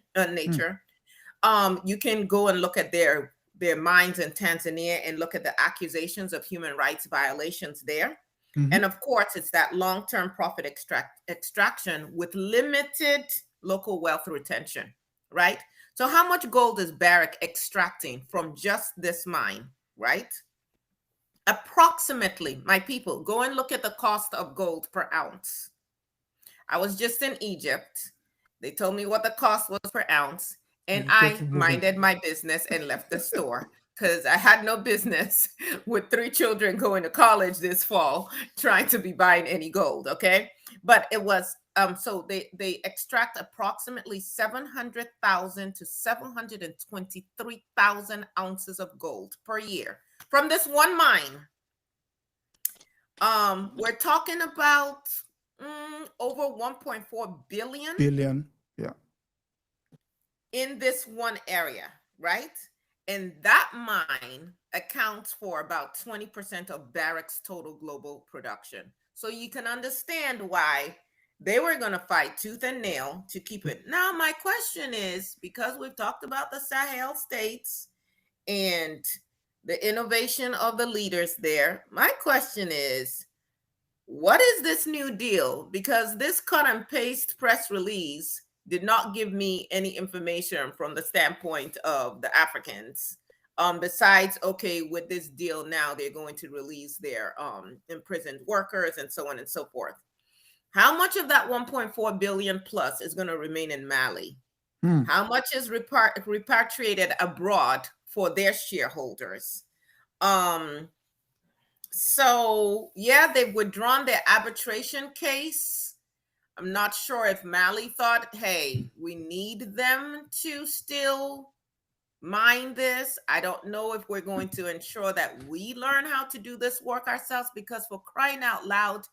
You can go and look at their mines in Tanzania and look at the accusations of human rights violations there. And of course, it's that long-term profit extraction with limited local wealth retention, right? So how much gold is Barrick extracting from just this mine, right? Approximately, my people, go and look at the cost of gold per ounce. I was just in Egypt. They told me what the cost was per ounce, and I minded my business and left the store because I had no business with 3 children going to college this fall trying to be buying any gold, okay? But it was, so they extract approximately 700,000 to 723,000 ounces of gold per year from this one mine. We're talking about over 1.4 billion. Yeah. In this one area, right? And that mine accounts for about 20% of Barrick's total global production. So you can understand why they were going to fight tooth and nail to keep it. Now, my question is, because we've talked about the Sahel states and the innovation of the leaders there, my question is, what is this new deal? Because this cut and paste press release did not give me any information from the standpoint of the Africans. Besides, okay, with this deal now, they're going to release their imprisoned workers and so on and so forth. How much of that 1.4 billion plus is going to remain in Mali? How much is repatriated abroad for their shareholders? So yeah, they've withdrawn their arbitration case. I'm not sure if Mali thought, hey, we need them to still mine this. I don't know if we're going to ensure that we learn how to do this work ourselves, because for crying out loud,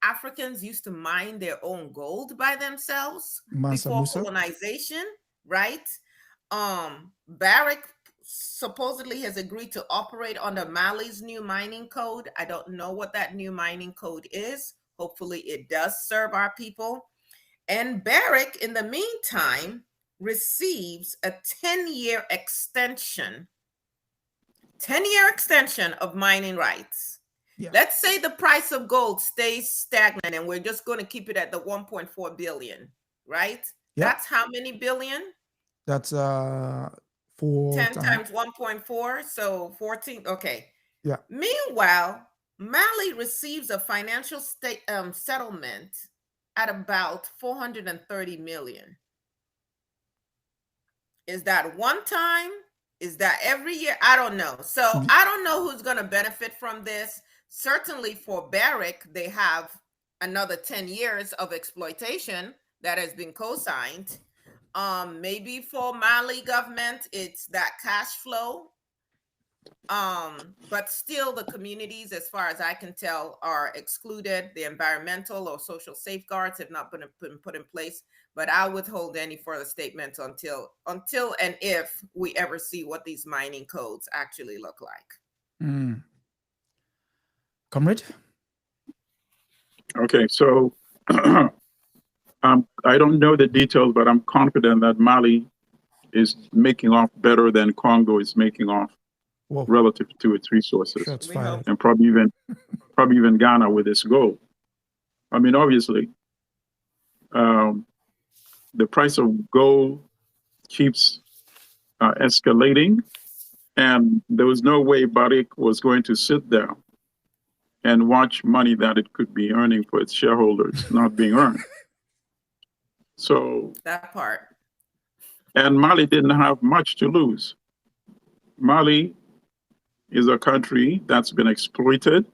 Africans used to mine their own gold by themselves before colonization, right? Barrick supposedly has agreed to operate under Mali's new mining code. I don't know what that new mining code is. Hopefully it does serve our people. And Barrick, in the meantime, receives a 10-year extension, 10-year extension of mining rights. Yeah. Let's say the price of gold stays stagnant and we're just going to keep it at the 1.4 billion, right? Yeah. That's how many billion? That's 10 times 1.4, so 14. Okay. Yeah. Meanwhile, Mali receives a financial settlement at about 430 million. Is that one time? Is that every year? I don't know. So I don't know who's going to benefit from this. Certainly for Barrick, they have another 10 years of exploitation that has been co-signed. Maybe for Mali government, it's that cash flow. But still the communities, as far as I can tell, are excluded. The environmental or social safeguards have not been put in place. But I withhold any further statements until and if we ever see what these mining codes actually look like. Comrade? Okay, so I don't know the details, but I'm confident that Mali is making off better than Congo is making off. Whoa. Relative to its resources, and probably even Ghana with its gold. I mean, obviously, the price of gold keeps escalating, and there was no way Barrick was going to sit there and watch money that it could be earning for its shareholders not being earned. So that part. And Mali didn't have much to lose. Mali is a country that's been exploited.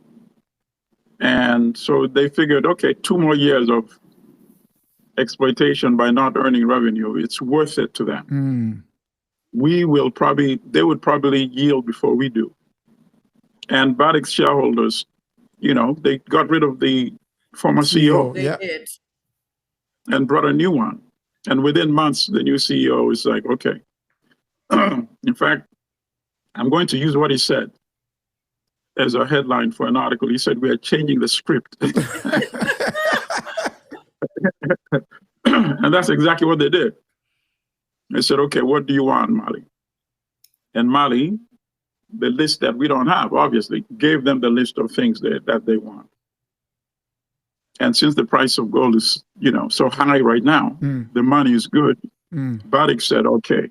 And so they figured, okay, 2 more years of exploitation by not earning revenue, it's worth it to them. They would probably yield before we do. And Barrick's shareholders, they got rid of the former CEO. They did. And brought a new one. And within months, the new CEO is like, okay. In fact, I'm going to use what he said as a headline for an article. He said, we are changing the script. And that's exactly what they did. They said, okay, what do you want, Mali? And Mali, the list that we don't have, obviously, gave them the list of things that they want. And since the price of gold is so high right now. The money is good. Barrick said, okay,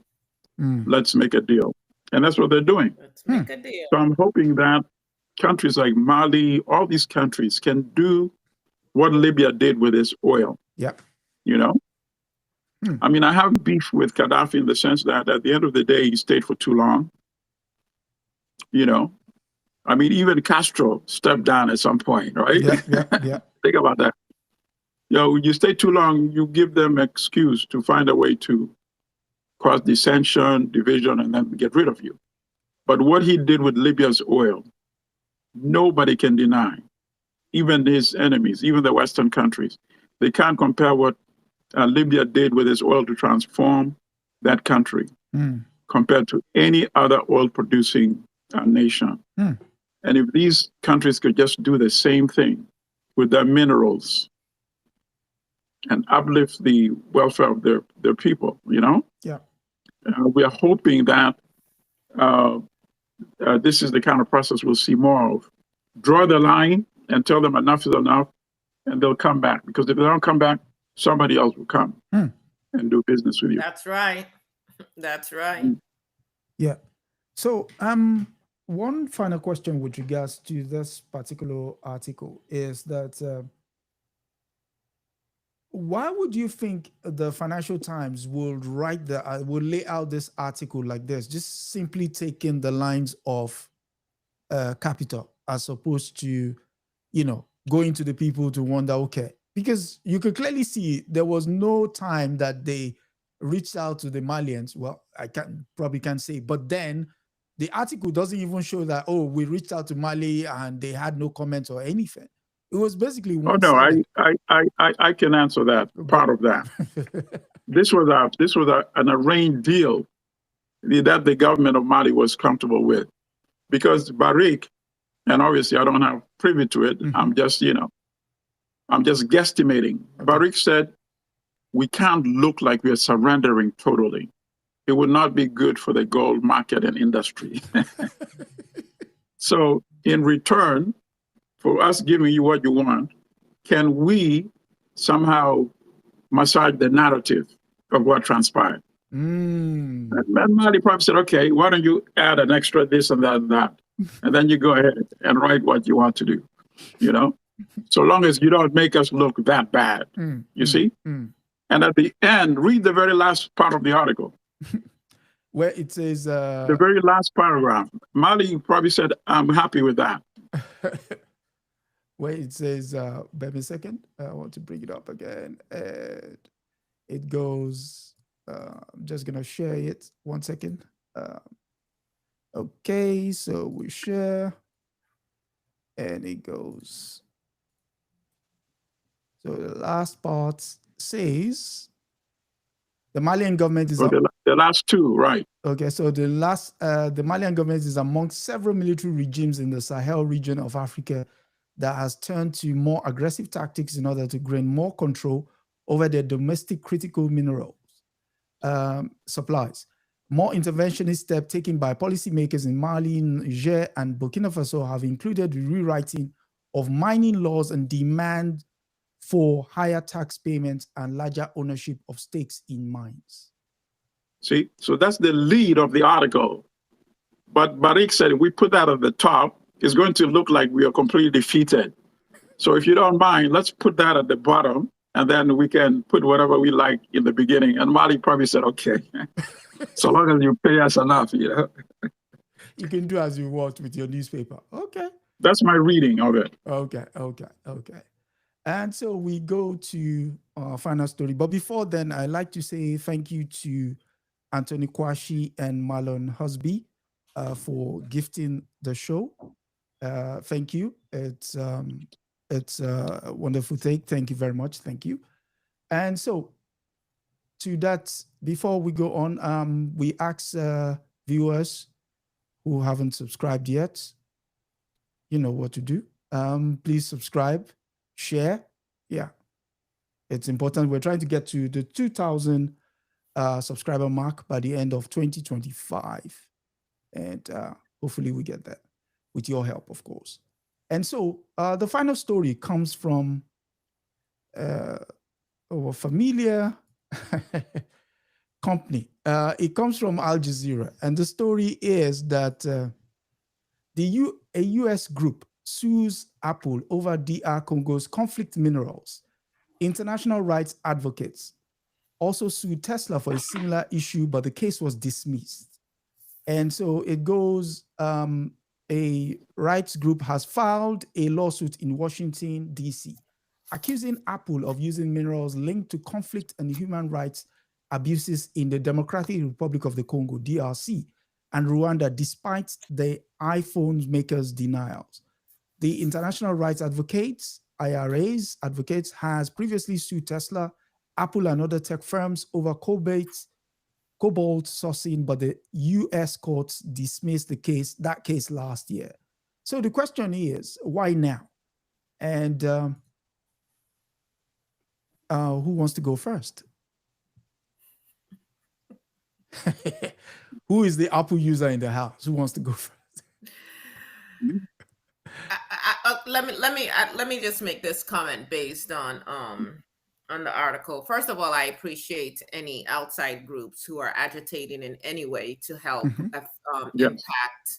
let's make a deal. And that's what they're doing. Let's make a deal. So I'm hoping that countries like Mali, all these countries can do what Libya did with its oil. Yep. I mean, I have beef with Gaddafi in the sense that at the end of the day, he stayed for too long. I mean, even Castro stepped down at some point, right? Yeah. Think about that. You stay too long, you give them an excuse to find a way to cause dissension, division, and then get rid of you. But what he did with Libya's oil, nobody can deny. Even his enemies, even the Western countries, they can't compare what Libya did with its oil to transform that country compared to any other oil-producing nation. And if these countries could just do the same thing with their minerals and uplift the welfare of their people, Yeah. We are hoping that this is the kind of process we'll see more of. Draw the line and tell them enough is enough, and they'll come back. Because if they don't come back, somebody else will come and do business with you. That's right. That's right. Yeah. So, one final question with regards to this particular article is that why would you think the Financial Times will will lay out this article like this, just simply taking the lines of capital as opposed to, going to the people to wonder, okay, because you could clearly see there was no time that they reached out to the Malians. Well, I probably can't say, but then the article doesn't even show that, oh, we reached out to Mali and they had no comments or anything. It was basically one. Oh no, I can answer that part of that. This was an arranged deal that the government of Mali was comfortable with, because Barrick, and obviously I don't have privy to it. I'm just guesstimating. Okay. Barrick said, we can't look like we are surrendering totally. It would not be good for the gold market and industry. So in return for us giving you what you want, can we somehow massage the narrative of what transpired? And Mali probably said, okay, why don't you add an extra this and that and that? And then you go ahead and write what you want to do, so long as you don't make us look that bad, you see? And at the end, read the very last part of the article. Where it says... the very last paragraph. Mali probably said, I'm happy with that. Where it says, bear me a second, I want to bring it up again. And it goes, I'm just going to share it. 1 second. Okay, so we share. And it goes. So the last part says, the Malian government is... the last two, right. Okay, so the Malian government is among several military regimes in the Sahel region of Africa that has turned to more aggressive tactics in order to gain more control over their domestic critical minerals supplies. More interventionist steps taken by policymakers in Mali, Niger, and Burkina Faso have included the rewriting of mining laws and demand for higher tax payments and larger ownership of stakes in mines. See, so that's the lead of the article. But Barrick said if we put that at the top, it's going to look like we are completely defeated. So if you don't mind, let's put that at the bottom, and then we can put whatever we like in the beginning. And Mali probably said, okay, so long as you pay us enough, You can do as you want with your newspaper. Okay. That's my reading of it. Okay. And so we go to our final story. But before then, I'd like to say thank you to Anthony Kwashi and Marlon Husby for gifting the show. Thank you. It's a wonderful take. Thank you very much. Thank you. And so to that, before we go on, we ask viewers who haven't subscribed yet, you know what to do. Please subscribe, share. Yeah, it's important. We're trying to get to the 2,000 subscriber mark by the end of 2025. And hopefully we get there with your help, of course. And so the final story comes from our familiar company. It comes from Al Jazeera, and the story is that a U.S. group sues Apple over DR Congo's conflict minerals. International rights advocates also sued Tesla for a similar issue, but the case was dismissed. And so it goes, a rights group has filed a lawsuit in Washington, D.C., accusing Apple of using minerals linked to conflict and human rights abuses in the Democratic Republic of the Congo, DRC, and Rwanda, despite the iPhone makers' denials. The International Rights Advocates, IRA's advocates, has previously sued Tesla, Apple, and other tech firms over cobalt sourcing, but the U.S. courts dismissed that case last year. So the question is, why now? And who wants to go first? Who is the Apple user in the house? Who wants to go first? Let me just make this comment based on the article. First of all, I appreciate any outside groups who are agitating in any way to help impact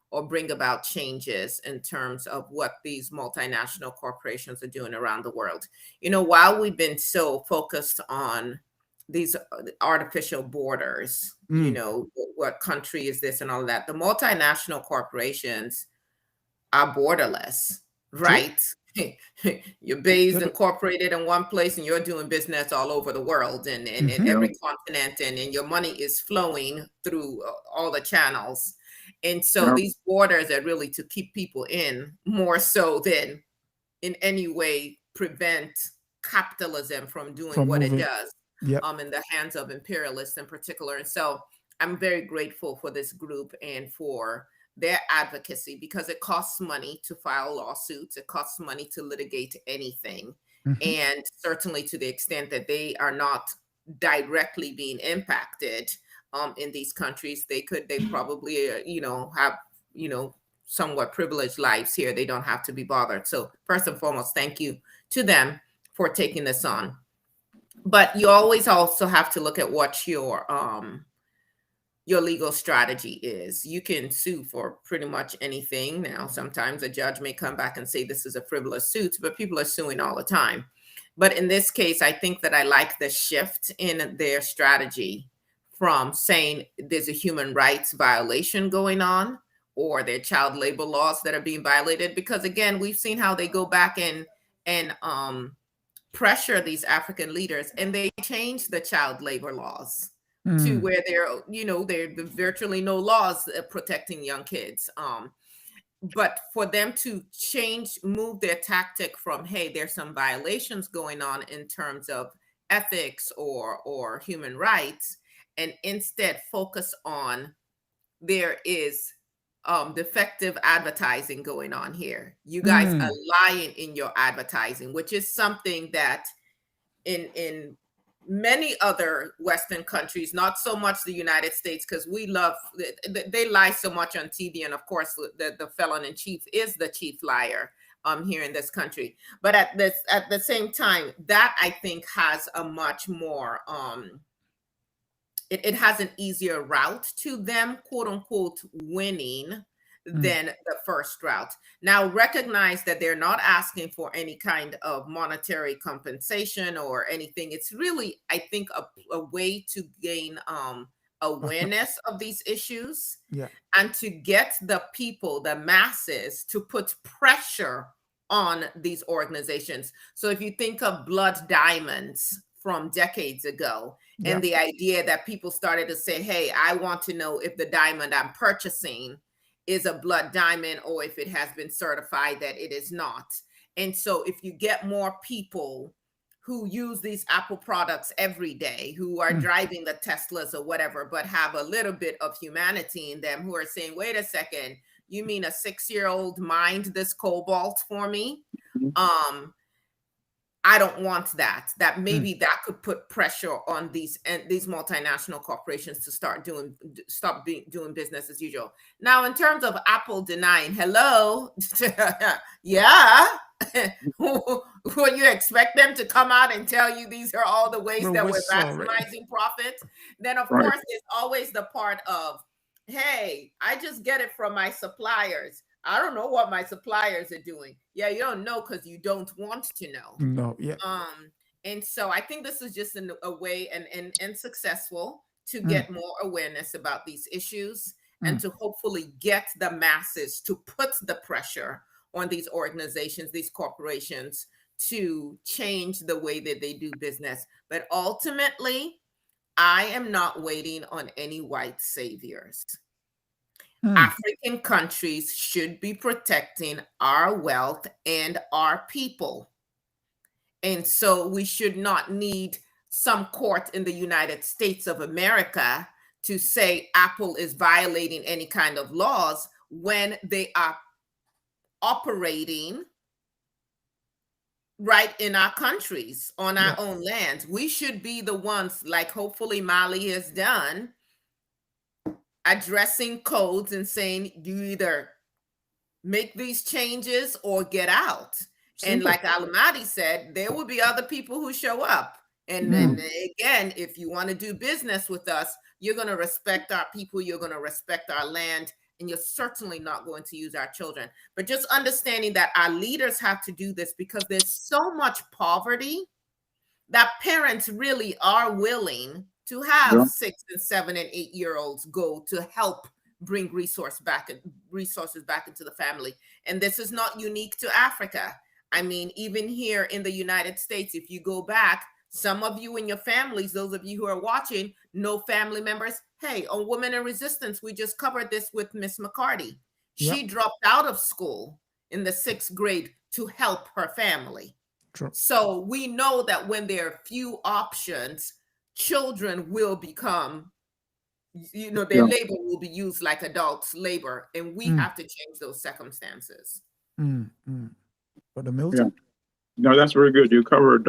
or bring about changes in terms of what these multinational corporations are doing around the world. You know, while we've been so focused on these artificial borders, you know, what country is this and all of that, the multinational corporations are borderless, right? You're based incorporated in one place and you're doing business all over the world and in every continent, and your money is flowing through all the channels. And so these borders are really to keep people in more so than in any way prevent capitalism from doing what it does in the hands of imperialists in particular. And so I'm very grateful for this group and for their advocacy, because it costs money to file lawsuits. It costs money to litigate anything. And certainly to the extent that they are not directly being impacted in these countries, they probably, have, somewhat privileged lives here. They don't have to be bothered. So first and foremost, thank you to them for taking this on. But you always also have to look at what your legal strategy is. You can sue for pretty much anything. Now, sometimes a judge may come back and say this is a frivolous suit, but people are suing all the time. But in this case, I think that I like the shift in their strategy from saying there's a human rights violation going on or there are child labor laws that are being violated. Because again, we've seen how they go back and pressure these African leaders, and they change the child labor laws to where there's virtually no laws protecting young kids. But for them to move their tactic from, hey, there's some violations going on in terms of ethics or human rights, and instead focus on there is defective advertising going on here. You guys are lying in your advertising, which is something that in many other Western countries, not so much the United States, because they lie so much on TV. And of course, the felon in chief is the chief liar here in this country. But at the same time, that I think has a much more, it has an easier route to them, quote unquote, winning than the first route. Now, recognize that they're not asking for any kind of monetary compensation or anything. It's really, I think, a way to gain awareness of these issues and to get the people, the masses, to put pressure on these organizations. So if you think of blood diamonds from decades ago, and the idea that people started to say, hey, I want to know if the diamond I'm purchasing is a blood diamond or if it has been certified that it is not. And so if you get more people who use these Apple products every day, who are driving the Teslas or whatever, but have a little bit of humanity in them, who are saying, wait a second, you mean a 6-year-old mined this cobalt for me? I don't want that. That maybe that could put pressure on these multinational corporations to stop doing business as usual. Now, in terms of Apple denying, hello, when you expect them to come out and tell you these are all the ways that we're maximizing profits, then of course there's always the part of, hey, I just get it from my suppliers. I don't know what my suppliers are doing. Yeah, you don't know because you don't want to know. No, yeah. And so I think this is just a way and successful to get more awareness about these issues and to hopefully get the masses to put the pressure on these organizations, these corporations, to change the way that they do business. But ultimately, I am not waiting on any white saviors. African countries should be protecting our wealth and our people. And so we should not need some court in the United States of America to say Apple is violating any kind of laws when they are operating right in our countries, on our own lands. We should be the ones, like hopefully Mali has done, addressing codes and saying you either make these changes or get out. Simple. And like Allimadi said, there will be other people who show up. And then again, if you want to do business with us, you're going to respect our people, you're going to respect our land, and you're certainly not going to use our children. But just understanding that our leaders have to do this because there's so much poverty that parents really are willing to have 6 and 7 and 8 year olds go to help bring resources back into the family. And this is not unique to Africa. I mean, even here in the United States, if you go back, some of you and your families, those of you who are watching, know family members. Hey, on Women in Resistance, we just covered this with Miss McCarty. She dropped out of school in the 6th grade to help her family. True. So we know that when there are few options, children will become, their labor will be used like adults' labor, and we have to change those circumstances. Brother Milton? No, that's very good. You covered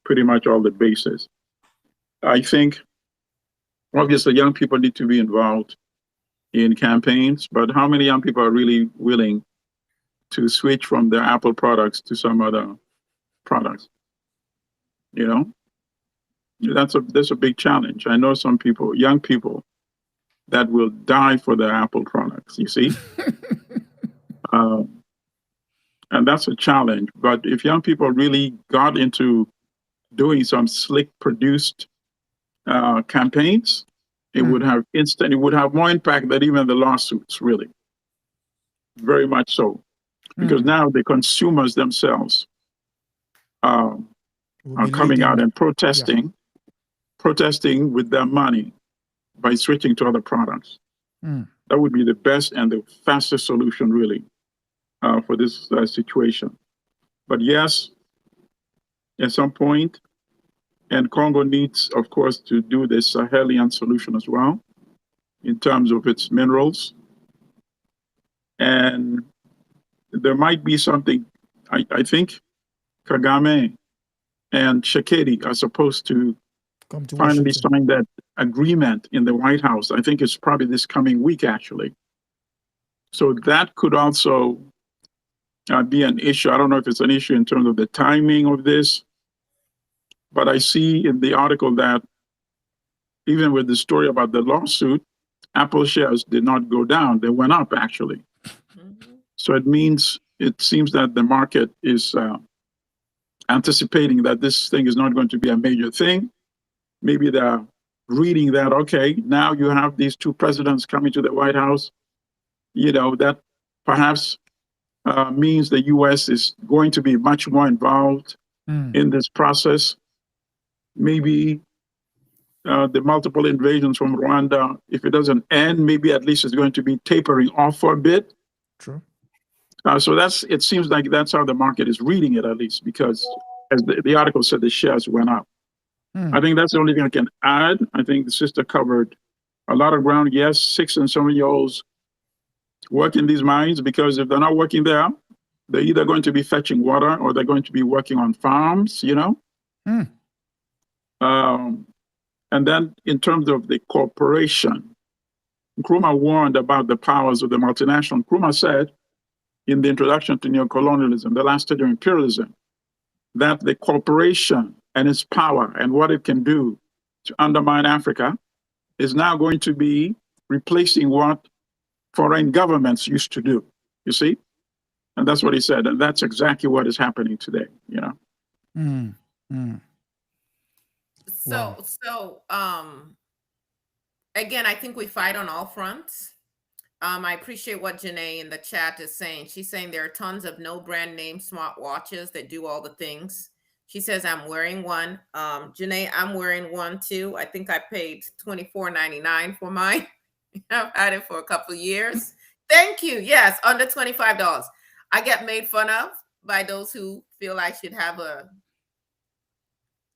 pretty much all the bases. I think, obviously, young people need to be involved in campaigns, but how many young people are really willing to switch from their Apple products to some other products? That's a big challenge. I know some people, young people, that will die for their Apple products, you see? And that's a challenge. But if young people really got into doing some slick produced campaigns, it would have more impact than even the lawsuits, really. Very much so. Because now the consumers themselves are coming out and protesting with their money by switching to other products. That would be the best and the fastest solution, really, for this situation. But yes, at some point, and Congo needs, of course, to do this Sahelian solution as well, in terms of its minerals. And there might be something, I think Kagame and Tshisekedi are supposed to finally sign that agreement in the White House. I think it's probably this coming week, actually. So that could also be an issue. I don't know if it's an issue in terms of the timing of this, but I see in the article that even with the story about the lawsuit, Apple shares did not go down. They went up, actually. So it seems that the market is anticipating that this thing is not going to be a major thing. Maybe they're reading that, okay, now you have these two presidents coming to the White House, that perhaps means the U.S. is going to be much more involved in this process. Maybe the multiple invasions from Rwanda, if it doesn't end, maybe at least it's going to be tapering off for a bit. True. So it seems like that's how the market is reading it, at least, because as the article said, the shares went up. I think that's the only thing I can add. I think the sister covered a lot of ground. Yes, 6 and 7 year olds work in these mines, because if they're not working there, they're either going to be fetching water or they're going to be working on farms, And then in terms of the corporation, Nkrumah warned about the powers of the multinational. Nkrumah said, in the introduction to neocolonialism, the last stage of imperialism, that the corporation and its power and what it can do to undermine Africa is now going to be replacing what foreign governments used to do, you see? And that's what he said. And that's exactly what is happening today, you know? Again, I think we fight on all fronts. I appreciate what Janae in the chat is saying. She's saying there are tons of no brand name smart watches that do all the things. She says, I'm wearing one. Janae, I'm wearing one too. I think I paid $24.99 for mine. I've had it for a couple of years. Thank you. Yes, under $25. I get made fun of by those who feel I should have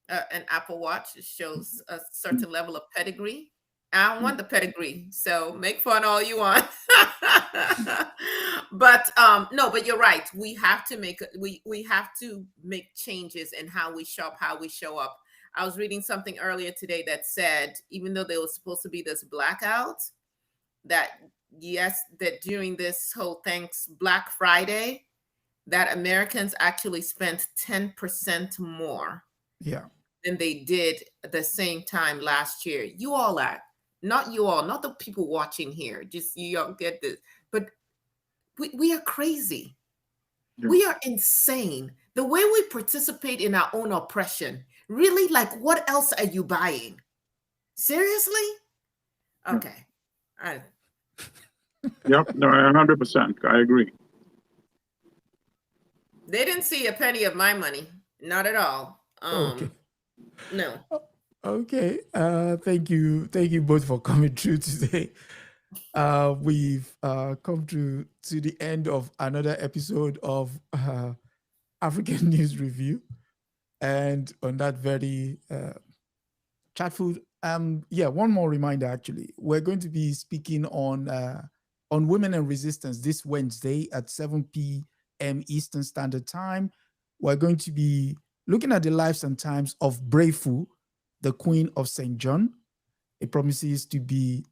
an Apple Watch. It shows a certain level of pedigree. I don't want the pedigree, so make fun all you want. But no, but you're right. We have to make changes in how we shop, how we show up. I was reading something earlier today that said, even though there was supposed to be this blackout, that yes, that during this whole Black Friday, that Americans actually spent 10% more than they did at the same time last year. You all are. Not you all, not the people watching here. Just you all get this. But we are crazy. Yeah. We are insane. The way we participate in our own oppression. Really, like, what else are you buying? Seriously? Okay. Yep, no, 100%. I agree. They didn't see a penny of my money. Not at all. Okay. No. Okay. Thank you both for coming through today. We've come to the end of another episode of African News Review, and on that very chatful, one more reminder. Actually, we're going to be speaking on women and resistance this Wednesday at 7 p.m. Eastern Standard Time. We're going to be looking at the lives and times of Brayfu, the Queen of St. John. It promises to be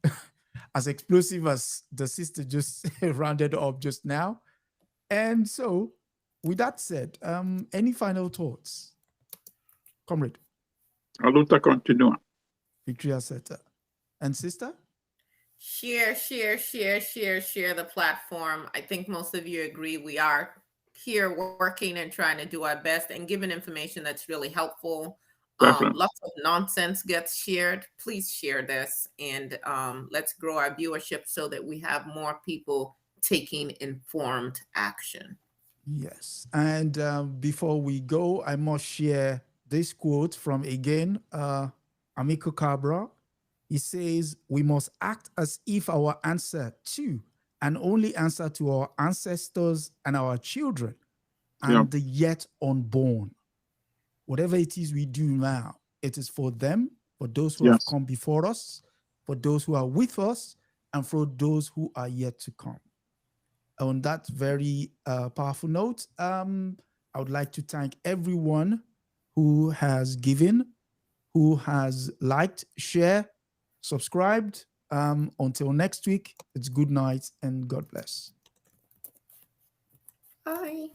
as explosive as the sister just rounded up just now. And so, with that said, any final thoughts? Comrade? A luta continua. Victoria Seta. And sister? Share the platform. I think most of you agree we are here working and trying to do our best and giving information that's really helpful. Lots of nonsense gets shared. Please share this, and let's grow our viewership so that we have more people taking informed action. Yes. And before we go, I must share this quote from, again, Amico Cabra. He says, we must act as if our answer to and only answer to our ancestors and our children and the yet unborn. Whatever it is we do now, it is for them, for those who have come before us, for those who are with us, and for those who are yet to come. On that very powerful note, I would like to thank everyone who has given, who has liked, shared, subscribed. Until next week, it's good night and God bless. Bye.